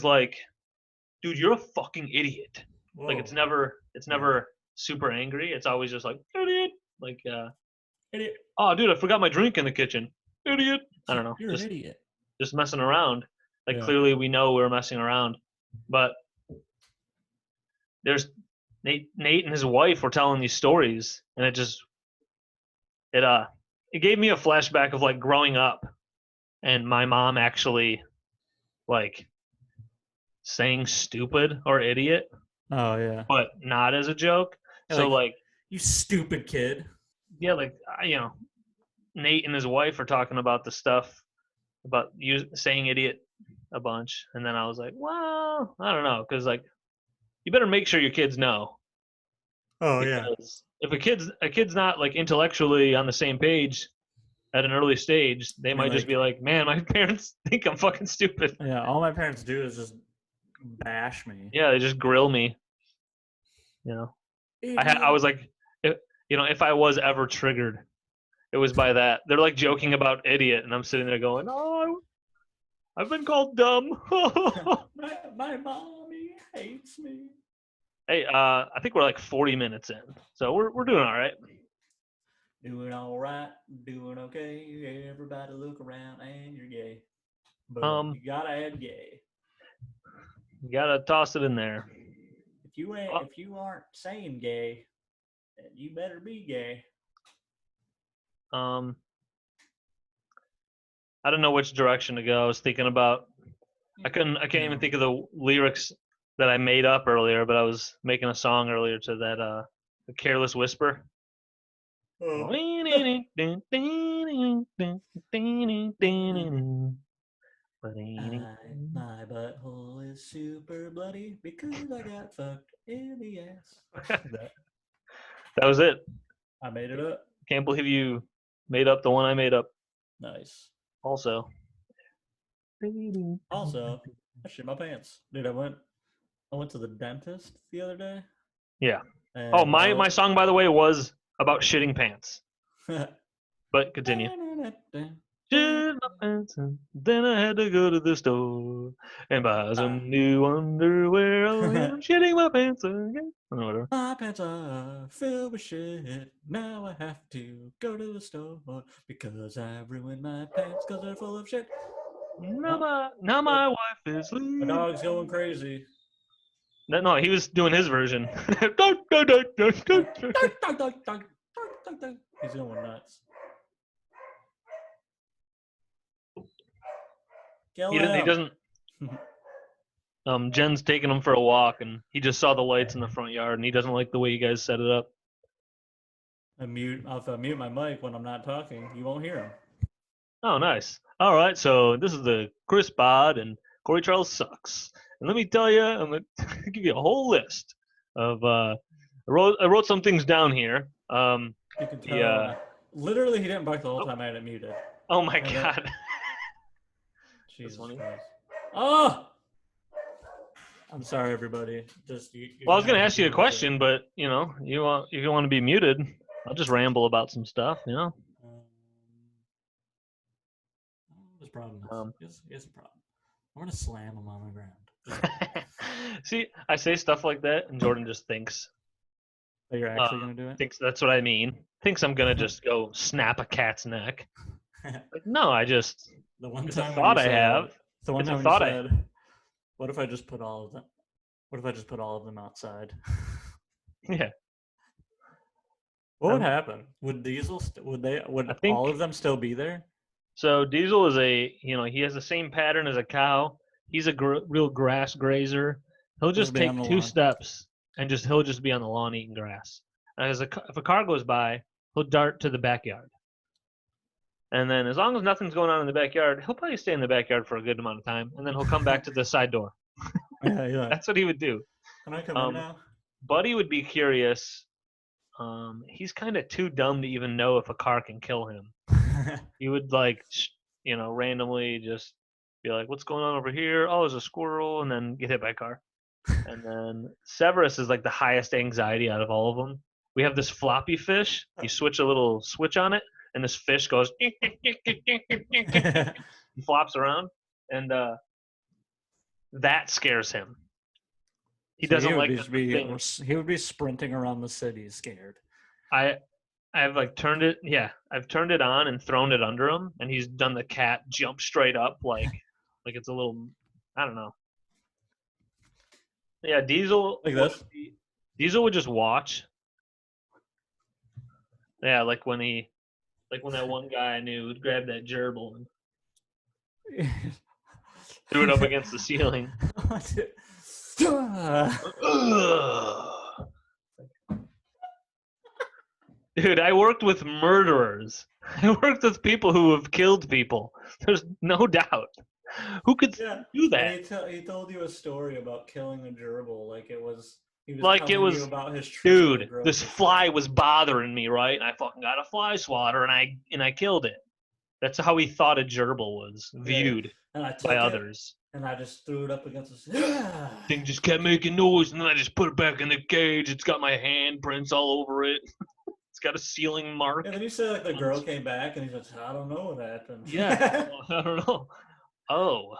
like, dude, you're a fucking idiot. Whoa. Like it's never super angry. It's always just like, idiot. Like, idiot. Oh, dude, I forgot my drink in the kitchen. Idiot. I don't know. You're an idiot. Just messing around. Like clearly we know we're messing around, but there's Nate and his wife were telling these stories, and it gave me a flashback of like growing up, and my mom actually like saying stupid or idiot. Oh yeah. But not as a joke. Yeah, so like you stupid kid. Yeah, like Nate and his wife are talking about the stuff about you saying idiot a bunch, and then I was like, well, I don't know, because like you better make sure your kids know. Oh yeah. Because if a kid's not like intellectually on the same page at an early stage, they You're might just like, be like, "Man, my parents think I'm fucking stupid." yeah. All my parents do is just bash me. Yeah, they just grill me. You know, I Idiot. was like, if, if I was ever triggered, it was by that. They're like joking about idiot, and I'm sitting there going, "Oh, I've been called dumb." My mommy hates me. Hey, I think we're like 40 minutes in, so we're doing all right. Doing all right, doing okay. Everybody look around, and you're gay. Boom. Um, You gotta add gay. you gotta toss it in there. If you aren't saying gay, then you better be gay. Um, I don't know which direction to go. I was thinking about. I can't even think of the lyrics that I made up earlier, but I was making a song earlier to that. The Careless Whisper. Oh. My butthole is super bloody because I got fucked in the ass. That was it. I made it up. Can't believe you made up the one I made up. Nice. Also. Also, I shit my pants. Dude, I went to the dentist the other day. Yeah. Oh, And my song, by the way, was about shitting pants. But continue. Shit my pants, and then I had to go to the store and buy some new underwear. Oh yeah, I'm shitting my pants again. Or whatever. My pants are filled with shit. Now I have to go to the store because I ruined my pants because they're full of shit. Now my wife is My leaving. dog's going crazy. No, he was doing his version. He's going nuts. Kill He him. doesn't. Jen's taking him for a walk, and he just saw the lights in the front yard, and he doesn't like the way you guys set it up. If I mute my mic when I'm not talking, you won't hear him. Oh, nice. All right, so this is the Chris Bod and Corey Charles sucks, and let me tell you, I'm gonna give you a whole list of. I wrote some things down here. You can tell. Literally, he didn't bark the whole time I had it muted. Oh my god. Jesus Christ. Oh! I'm sorry, everybody. Just well, I was gonna ask you a question, but if you want to be muted, I'll just ramble about some stuff. There's a problem. Here's a problem. I'm gonna slam him on the ground. See, I say stuff like that, and Jordan just thinks. That you're actually gonna do it? Thinks that's what I mean. Thinks I'm gonna just go snap a cat's neck. Like, no, I just. The one it's time a thought I have. The one time you said, "What if I just put all of them? What if I just put all of them outside?" Yeah. What would happen? Would Diesel? Would all of them still be there? So Diesel is he has the same pattern as a cow. He's a real grass grazer. He'll just take two steps and he'll just be on the lawn eating grass. And if a car goes by, he'll dart to the backyard. And then as long as nothing's going on in the backyard, he'll probably stay in the backyard for a good amount of time, and then he'll come back to the side door. Yeah. That's what he would do. Can I come in now? Buddy would be curious. He's kind of too dumb to even know if a car can kill him. He would randomly just be like, "What's going on over here? Oh, there's a squirrel," and then get hit by a car. And then Severus is like the highest anxiety out of all of them. We have this floppy fish. You switch a little switch on it, and this fish goes and flops around, and that scares him. He doesn't like he would be sprinting around the city scared. I've turned it. Yeah, I've turned it on and thrown it under him, and he's done the cat jump straight up like it's a little. I don't know. Yeah, Diesel. Like this. Diesel would just watch. Yeah, like when that one guy I knew would grab that gerbil and threw it up against the ceiling. Dude, I worked with murderers. I worked with people who have killed people. There's no doubt. Who could do that? And he told you a story about killing a gerbil like it was He was Like it telling you was, about his trip to the dude, grocery this store. fly was bothering me, right? And I fucking got a fly swatter and I killed it. That's how he thought a gerbil was Yeah, viewed and I by took it others. and I just threw it up against the. Thing just kept making noise, and then I just put it back in the cage. It's got my handprints all over it. It's got a sealing mark. And then you said like the girl came back and he said, "I don't know what happened." Yeah, well, I don't know. Oh,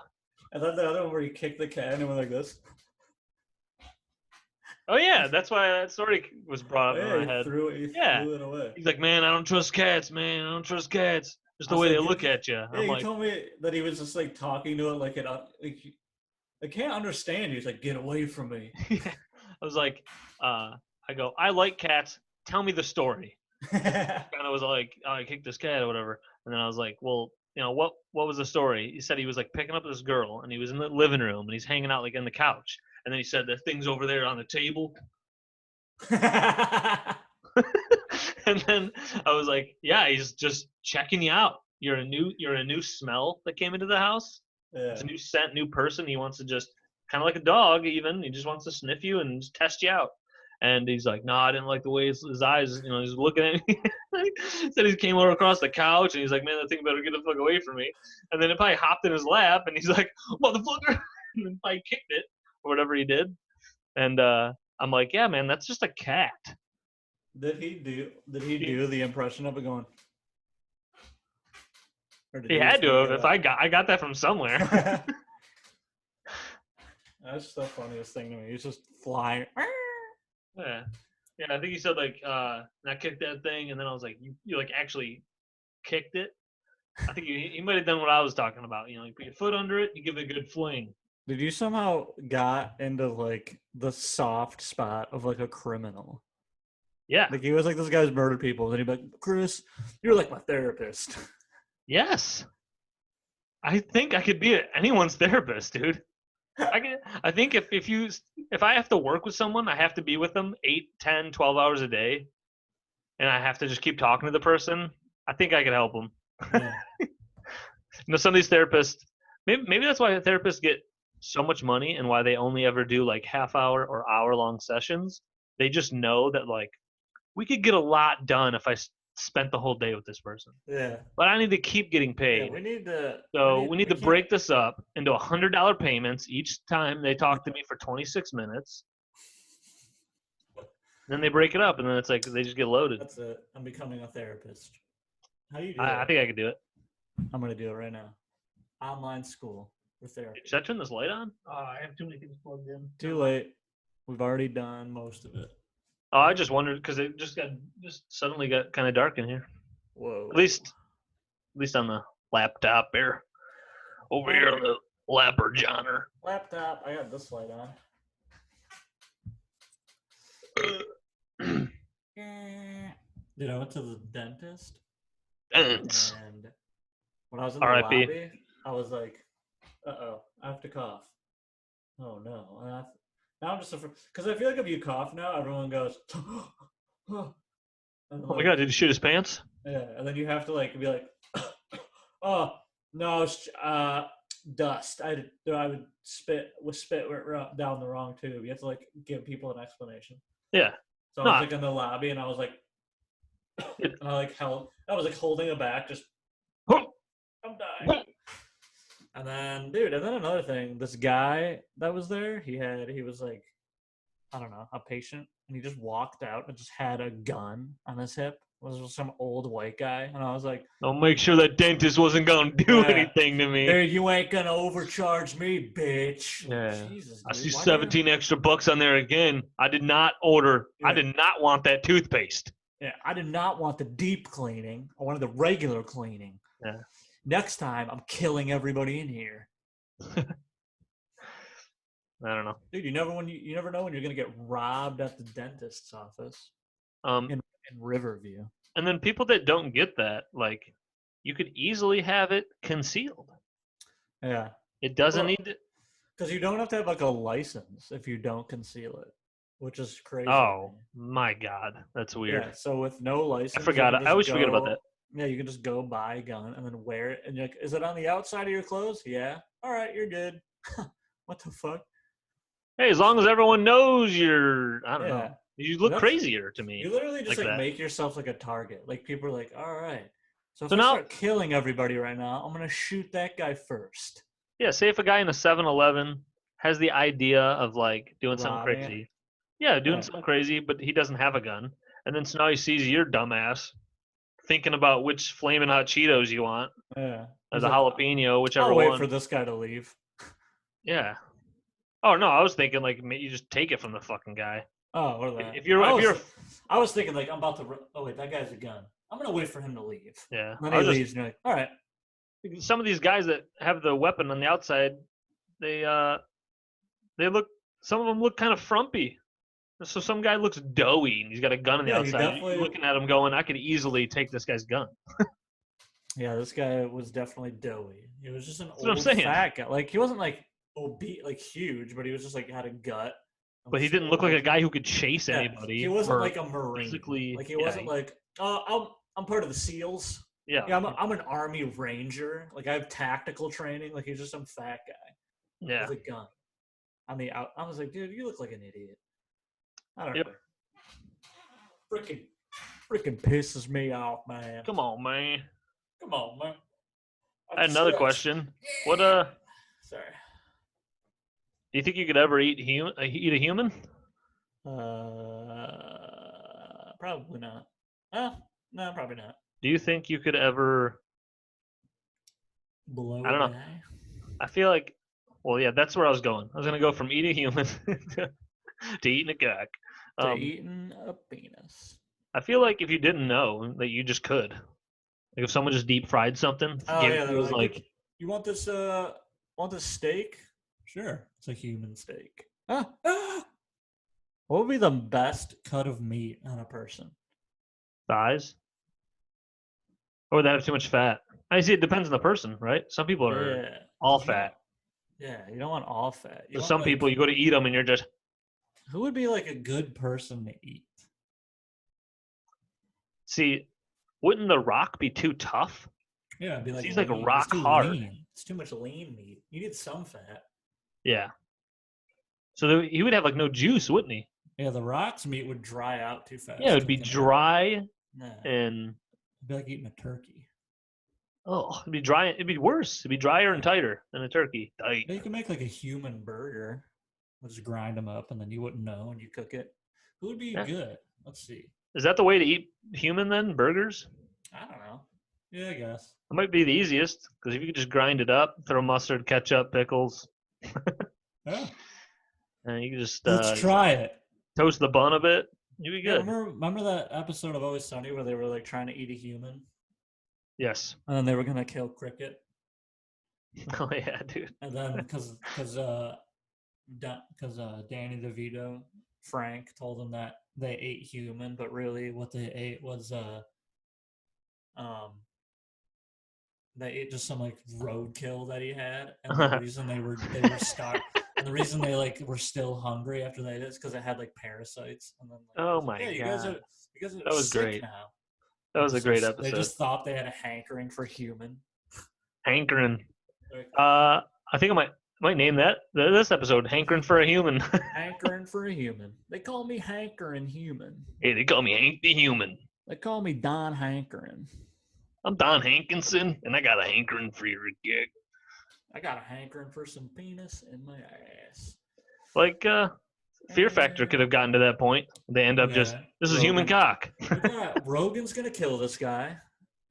And then the other one where he kicked the cat and went like this. oh yeah, that's why that story was brought Oh, up in yeah, my head. he Yeah, threw it away. he's like, man, I don't trust cats, man. I don't trust cats. Just the I way said, they look at you. yeah, I'm you like, told me that he was just like talking to it like it like I can't understand you. He's like, get away from me. I was like, I go, I like cats. Tell me the story. Yeah, Kind of was like, oh, I kicked this cat or whatever. And then I was like, well, what was the story? He said he was like picking up this girl and he was in the living room and he's hanging out like on the couch. And then he said the thing's over there on the table. And then I was like, yeah, he's just checking you out. You're a new smell that came into the house. It's a new scent, new person. He wants to just kind of like a dog, even. He just wants to sniff you and just test you out. And he's like, no, I didn't like the way his eyes, he's looking at me. Said he came over across the couch and he's like, man, that thing better get the fuck away from me. And then it probably hopped in his lap and he's like, motherfucker, and then probably kicked it or whatever he did. And I'm like, yeah, man, that's just a cat. Did he do the impression of it going? Or did He just had to make have. it If up? I got that from somewhere. That's the funniest thing to me. He's just flying. Yeah. Yeah, I think he said like, I kicked that thing, and then I was like, you like actually kicked it. I think he might have done what I was talking about. You put your foot under it, you give it a good fling. Did you somehow got into like the soft spot of like a criminal? Yeah. Like he was like, this guy's murdered people. And then he'd be like, Chris, you're like my therapist. Yes. I think I could be anyone's therapist, dude. I think if I have to work with someone, I have to be with them 8, 10, 12 hours a day, and I have to just keep talking to the person. I think I could help them. Yeah. Some of these therapists, maybe that's why therapists get so much money and why they only ever do like half-hour or hour-long sessions. They just know that like we could get a lot done if I spent the whole day with this person. Yeah. But I need to keep getting paid. Yeah, we need to. So we need to can't- break this up into $100 payments each time they talk to me for 26 minutes. Then they break it up, and then it's like they just get loaded. That's it. I'm becoming a therapist. How do you do I that? think I could do it. I'm gonna do it right now. Online school for therapy. Should I turn this light on? Oh, I have too many things plugged in. Too late. We've already done most of it. Oh, I just wondered because it just suddenly got kind of dark in here. Whoa. At least on the laptop here. Over here on the lapper johnner. Laptop. I got this light on. Dude, I went to the dentist, Dents. and when I was in the R.I.P. lobby, I was like, "Uh-oh, I have to cough." Oh no! And now I'm just because I feel like if you cough now, everyone goes. Oh my god! Did he shoot his pants? Yeah, and then you have to like be like, "Oh no, it's dust." I would spit went down the wrong tube. You have to like give people an explanation. Yeah. So I was like in the lobby, and I was like, and I was like holding it back, just I'm dying. And then, dude, and then another thing, this guy that was there, he was like, I don't know, a patient, and he just walked out and just had a gun on his hip. It was some old white guy, and I was like, I'll make sure that dentist wasn't gonna do anything to me. Dude, you ain't gonna overcharge me, bitch. Yeah. Jesus, dude. I see 17 extra bucks on there again. I did not order. Yeah. I did not want that toothpaste. Yeah, I did not want the deep cleaning. I wanted the regular cleaning. Yeah. Next time, I'm killing everybody in here. I don't know. Dude, you never know when you're gonna get robbed at the dentist's office in Riverview. And then people that don't get that, like, you could easily have it concealed. Yeah. It doesn't need to. Because you don't have to have like a license if you don't conceal it, which is crazy. Oh my god, that's weird. Yeah. So with no license, I forgot. I always forget about that. Yeah, you can just go buy a gun and then wear it, and you're like, "Is it on the outside of your clothes?" Yeah. All right, you're good. What the fuck? Hey, as long as everyone knows you're, I don't know, Yeah. you And look that's crazier to you me literally just like like that. make yourself like a target. Like people are like, all right. So if So I now, start killing everybody right now, I'm gonna shoot that guy first. yeah, say if a guy in a 7-Eleven has the idea of like doing something Robbing it. crazy, yeah, doing Yeah. something crazy, but he doesn't have a gun, and then so now he sees your dumbass thinking about which flaming hot Cheetos you want, Yeah. or He's the like, jalapeno, whichever I'll wait for one. this guy to leave. Yeah. Oh no, I was thinking like you just take it from the fucking guy. Oh, or that. If you're I if was you're I was thinking like I'm about to. Oh wait, that guy's a gun. I'm gonna wait for him to leave. yeah, And then I he was just leaves, and you're like, all right. some of these guys that have the weapon on the outside, they they look some of them look kind of frumpy. So some guy looks doughy and he's got a gun on the Yeah, he outside. You're definitely. looking at him going, I could easily take this guy's gun. Yeah, this guy was definitely doughy. He was just an That's what I'm old saying. fat guy. Like he wasn't like obese, like huge, but he was just like had a gut. And But was he just didn't look like old. a guy who could chase Yeah, he anybody wasn't or like a marine. physically. Like he Yeah, wasn't like, I'm part of the SEALs. yeah, Yeah, I'm an army ranger. Like I have tactical training. Like he's just some fat guy yeah. with a gun on the out. I was like, dude, you look like an idiot. I don't Yep. know. Freaking pisses me off, man. Come on, man. Come on, man. I had another question. What Sorry. do you think you could ever eat eat a human? Probably not. No, probably not. Do you think you could ever? Blow I a don't know. guy. I feel like, well, yeah, that's where I was going. I was gonna go from eating a human to eating a cock. To Um, eating a penis. I feel like if you didn't know that you just could, like if someone just deep fried something, Oh gave it yeah, to they're you as like, like, you want this steak? Sure, it's a human steak. Ah! What would be the best cut of meat on a person? thighs, or would that have too much fat? I see. It depends on the person, right? Some people are Yeah, all you don't. fat. Yeah, you don't want all fat. You So want some like people, you go to eat them and you're just who would be like a good person to eat? see. Wouldn't the Rock be too tough? Yeah, it'd be like He's like a lean. He's rock too hard. lean. It's too much lean meat. You need some fat. Yeah. So he would have like no juice, wouldn't he? Yeah, the Rock's meat would dry out too fast. Yeah, it would be cooking it. dry Nah, and it'd be like eating a turkey. oh, it'd be dry. It'd be worse. It'd be drier and tighter than a turkey. Tight. Yeah, you can make like a human burger. We'll just grind them up, and then you wouldn't know, and you cook it. Who would be Yeah. good? Let's see. Is that the way to eat human then? Burgers? I don't know. Yeah, I guess. It might be the easiest because if you could just grind it up, throw mustard, ketchup, pickles, Yeah. and you can just Let's try it. toast the bun a bit, you'd be Yeah, good. remember that episode of Always Sunny where they were like trying to eat a human, Yes. and then they were gonna kill Cricket, Oh yeah, dude. and then because Danny DeVito, Frank told them that they ate human, but really what they ate was um they ate just some like roadkill that he had, and the reason they were starved, and the reason they like were still hungry after they ate it is because it had like parasites, and then like, Oh like, my you guys are That was sick great. now. That was a great episode. They just thought they had a hankering for human. Hankering. Like, I think I might name this episode "Hankering for a Human." hankering for a human. They call me hankering human. Hey, they call me Hank the Human. They call me Don Hankering. I'm Don Hankinson, and I got a hankering for your gig. I got a hankering for some penis in my ass. Like Fear Factor could have gotten to that point. They end up just this is human cock. Rogan's gonna kill this guy.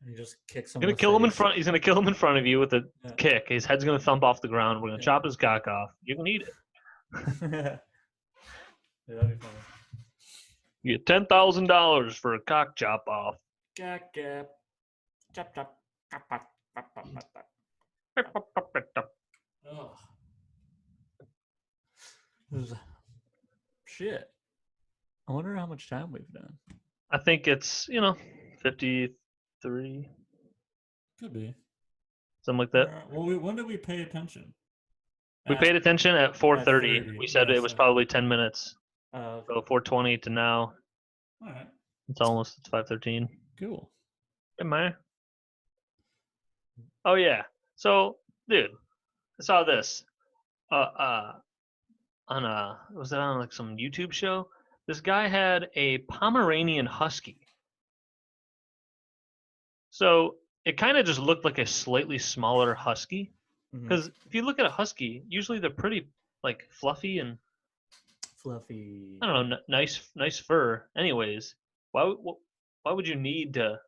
And he just kicks him. He's gonna kill him in front. He's gonna kill him in front of you with a kick. His head's gonna thump off the ground. We're gonna chop his cock off. You can eat it. Yeah, that'd be funny. You get $10,000 for a cock chop off. Chop chop. Chop chop. Chop chop. Chop chop. Oh. Shit. I wonder how much time we've done. I think it's 53, Could be. something like that. Well, when did we pay attention? We paid attention at 4:30. 30, We said it was probably 10 minutes. Okay. So 4:20 to now. All right. It's 5:13. Cool. Hey, man. Oh yeah. So, dude, I saw this. On was it on like some YouTube show? This guy had a Pomeranian Husky. So it kind of just looked like a slightly smaller Husky. Because if you look at a Husky, usually they're pretty like fluffy and Fluffy. I don't know, nice fur. Anyways, why would you need to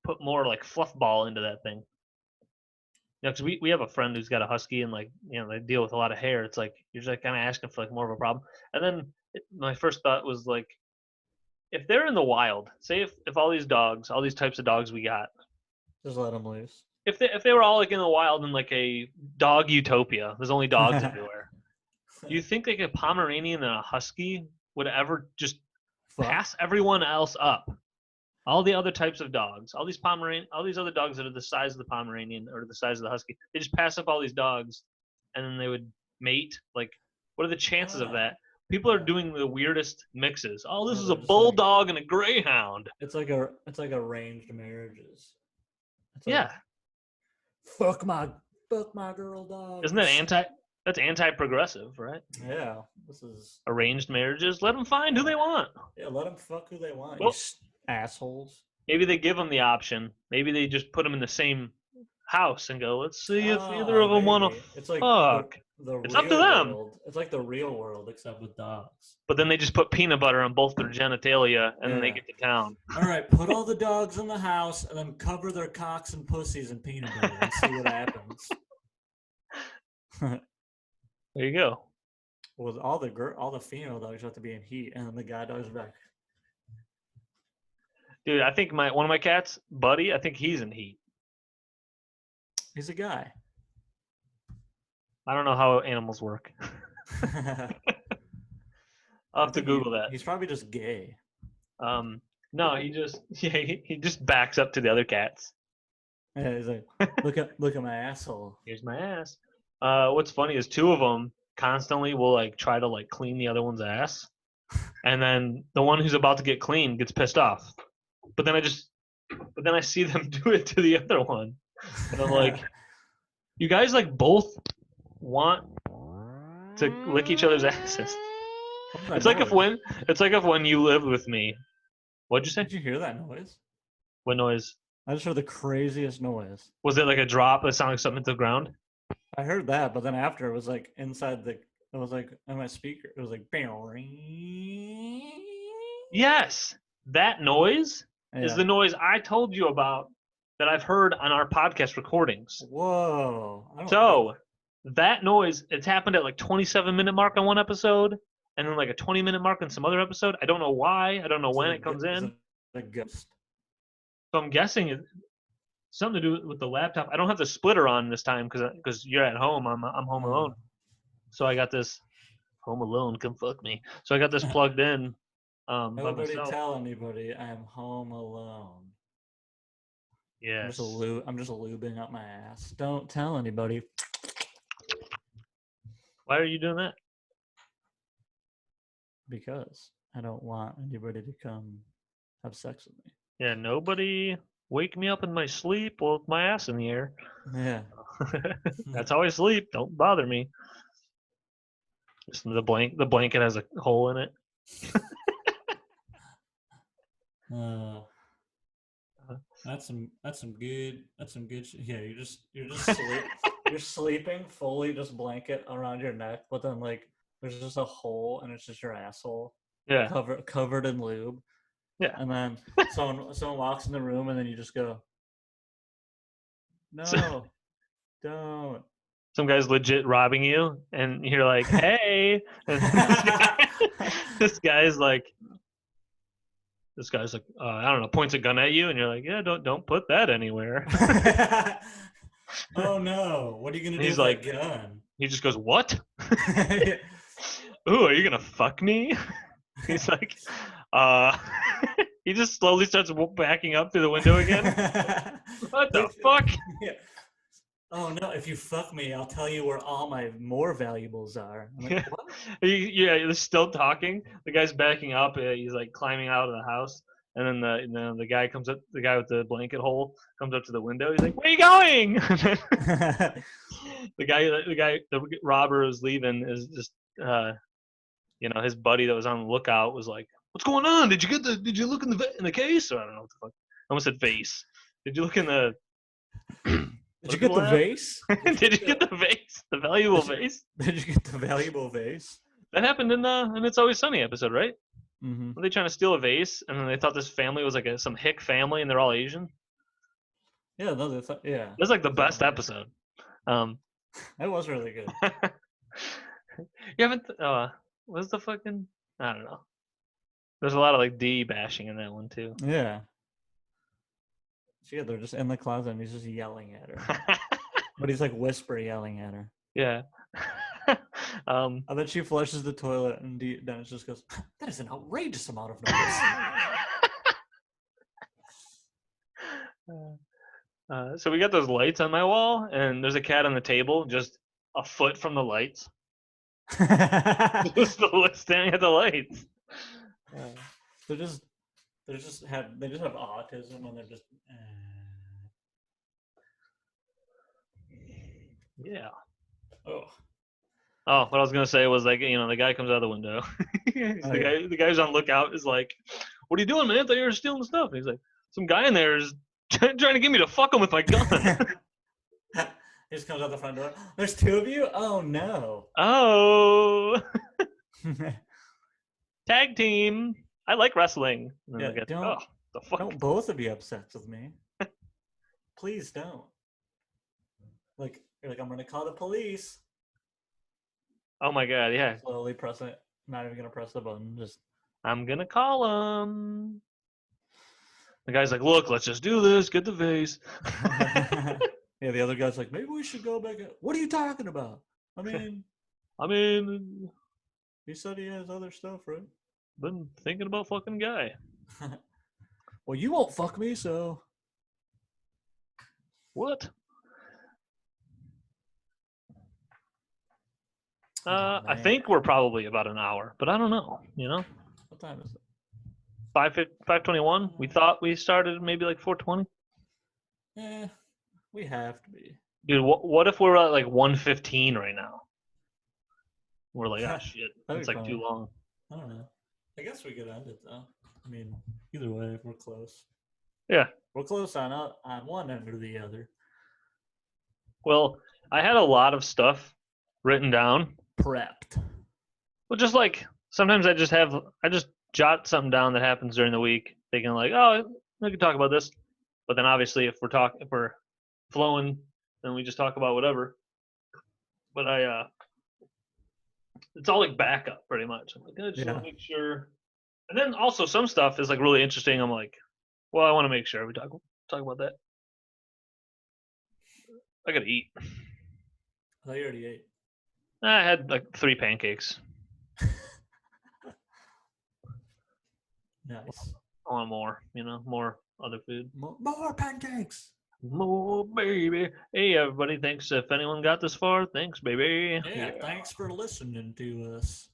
put more like fluff ball into that thing? Because we have a friend who's got a husky and like they deal with a lot of hair. It's like you're just like kind of asking for like more of a problem. And then my first thought was like, if they're in the wild, say if all these dogs, all these types of dogs we got, Just let them loose. if they were all like in the wild in like a dog utopia, there's only dogs everywhere. Do you think like a Pomeranian and a husky would ever just pass everyone else up? All the other types of dogs, all these other dogs that are the size of the Pomeranian or the size of the husky, they just pass up all these dogs, and then they would mate. Like, what are the chances of that? People are doing the weirdest mixes. Oh, this is a bulldog and a greyhound. It's like arranged marriages. It's yeah. Like, fuck my girl dog. Isn't that that's anti-progressive, right? Yeah, this is arranged marriages. Let them find who they want. Yeah, let them fuck who they want. Well, you assholes. Maybe they give them the option. Maybe they just put them in the same house and go, let's see if either of them want to fuck. It's up to them. World. It's like the real world, except with dogs. But then they just put peanut butter on both their genitalia, and then they get to town. All right, put all the dogs in the house, and then cover their cocks and pussies in peanut butter and see what happens. There you go. Well, all the female dogs have to be in heat, and then the guy dogs are back. Dude, I think one of my cats, Buddy, I think he's in heat. He's a guy. I don't know how animals work. I'll have to Google that. He's probably just gay. No, he just backs up to the other cats. Yeah, he's like, look at my asshole. Here's my ass. What's funny is two of them constantly will like try to like clean the other one's ass, and then the one who's about to get clean gets pissed off. But then I see them do it to the other one, and I'm like, you guys like both want to lick each other's asses. It's like if when you lived with me. What'd you say? Did you hear that noise? What noise? I just heard the craziest noise. Was it like a drop? It sounded like something to the ground. I heard that, but then after it was like inside it was like on my speaker. It was like. Yes, that noise is the noise I told you about that I've heard on our podcast recordings. Whoa! So that noise, it's happened at like 27-minute mark on one episode, and then like a 20-minute mark on some other episode. I don't know why. I don't know when it comes in. A ghost. So I'm guessing it's something to do with the laptop. I don't have the splitter on this time because you're at home. I'm home alone. So I got this home alone. Come fuck me. So I got this plugged in. Nobody tell anybody I'm home alone. Yes. I'm just lubing up my ass. Don't tell anybody. Why are you doing that? Because I don't want anybody to come have sex with me. Yeah, nobody wake me up in my sleep with my ass in the air. Yeah. That's how I sleep. Don't bother me. Just the blanket has a hole in it. That's some good shit. Yeah, you're sleeping fully, just blanket around your neck, but then like there's just a hole and it's just your asshole. Yeah. Covered in lube. Yeah. And then someone walks in the room and then you just go, no, don't. Some guy's legit robbing you, and you're like, hey. And this guy's like, I don't know, points a gun at you, and you're like, yeah, don't put that anywhere. Oh no! What are you gonna do with that gun? He just goes, what? Ooh, are you gonna fuck me? He's like, he just slowly starts backing up through the window again. What the fuck? Yeah. Oh no! If you fuck me, I'll tell you where all my more valuables are. I'm like, what? They're still talking. The guy's backing up. He's like climbing out of the house, and then the guy comes up. The guy with the blanket hole comes up to the window. He's like, "Where are you going?" The robber who's leaving is just his buddy that was on the lookout was like, "What's going on? Did you look in the case?" Or I don't know what the fuck. I almost said vase. Did you look in the? Did What you do get people the have? vase? Did you get the vase? The valuable vase? Did you get the valuable vase? That happened in It's Always Sunny episode, right? Mm-hmm. Were they trying to steal a vase, and then they thought this family was like some hick family, and they're all Asian? Yeah, no, yeah. That's like the best episode. That was really good. You haven't? What's the fucking? I don't know. There's a lot of like D bashing in that one too. Yeah. So yeah, they're just in the closet and he's just yelling at her. But he's like whisper yelling at her. Yeah. And then she flushes the toilet and Dennis just goes, "That is an outrageous amount of noise." So we got those lights on my wall, and there's a cat on the table just a foot from the lights. Just staring at the lights. They just have autism and they're just. Yeah. Oh. Oh, what I was gonna say was like, the guy comes out of the window. The guy who's on lookout is like, "What are you doing, man? I thought you were stealing stuff." And he's like, "Some guy in there is trying to get me to fuck him with my gun." He just comes out the front door. "There's two of you? Oh no." Oh. Tag team. I like wrestling. And then don't both of you upset with me. Please don't. Like you're like, "I'm gonna call the police." Oh my god, yeah. Slowly press it. Not even gonna press the button. Just I'm gonna call him. The guy's like, "Look, let's just do this. Get the vase." Yeah, the other guy's like, "Maybe we should go back." What are you talking about? I mean, he said he has other stuff, right? Been thinking about fucking guy. Well, you won't fuck me, so. What? I think we're probably about an hour, but I don't know. What time is it? 5:21. We thought we started maybe like 4:20. Yeah, we have to be. Dude, what if we're at like 1:15 right now? We're like, ah, shit. It's like too long. I don't know. I guess we could end it though. I mean, either way, we're close. Yeah, we're close on one end or the other. Well, I had a lot of stuff written down. Prepped. Well, just like sometimes I just jot something down that happens during the week, thinking like, oh, we can talk about this. But then obviously, if we're flowing, then we just talk about whatever. But it's all like backup pretty much. I'm like, I just want to make sure. And then also some stuff is like really interesting. I'm like, well, I want to make sure we talk about that. I gotta eat. I thought you already ate. I had like 3 pancakes. Nice. I want more, more other food. More pancakes. More, baby. Hey, everybody. Thanks. If anyone got this far, thanks, baby. Yeah, thanks for listening to us.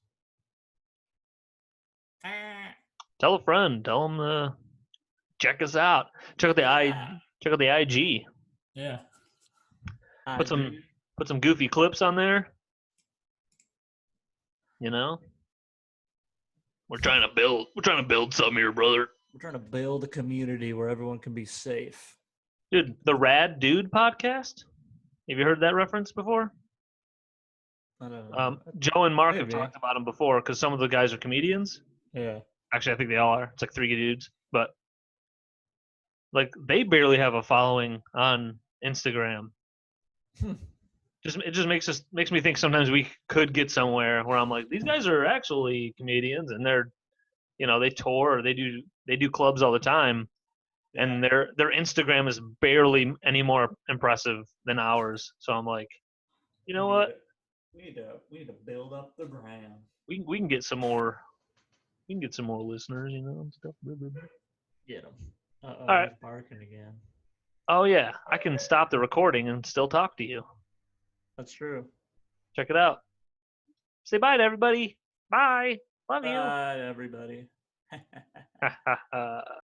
Tell a friend. Tell them to check us out. Check out the IG. Yeah. Put some goofy clips on there. We're trying to build something here, brother. We're trying to build a community where everyone can be safe. Dude, the Rad Dude podcast. Have you heard that reference before? I don't know. Joe and Mark have talked about him before because some of the guys are comedians. Yeah. Actually, I think they all are. It's like 3 dudes, but like they barely have a following on Instagram. It just makes me think sometimes we could get somewhere where I'm like, these guys are actually comedians and they're, they tour or they do clubs all the time, and their Instagram is barely any more impressive than ours. So I'm like, what? We need to build up the brand. We can get some more. We can get some more listeners, and stuff. Get them. All right. He's barking again. Oh yeah, I can stop the recording and still talk to you. That's true. Check it out. Say bye to everybody. Bye. Love you. Bye, everybody.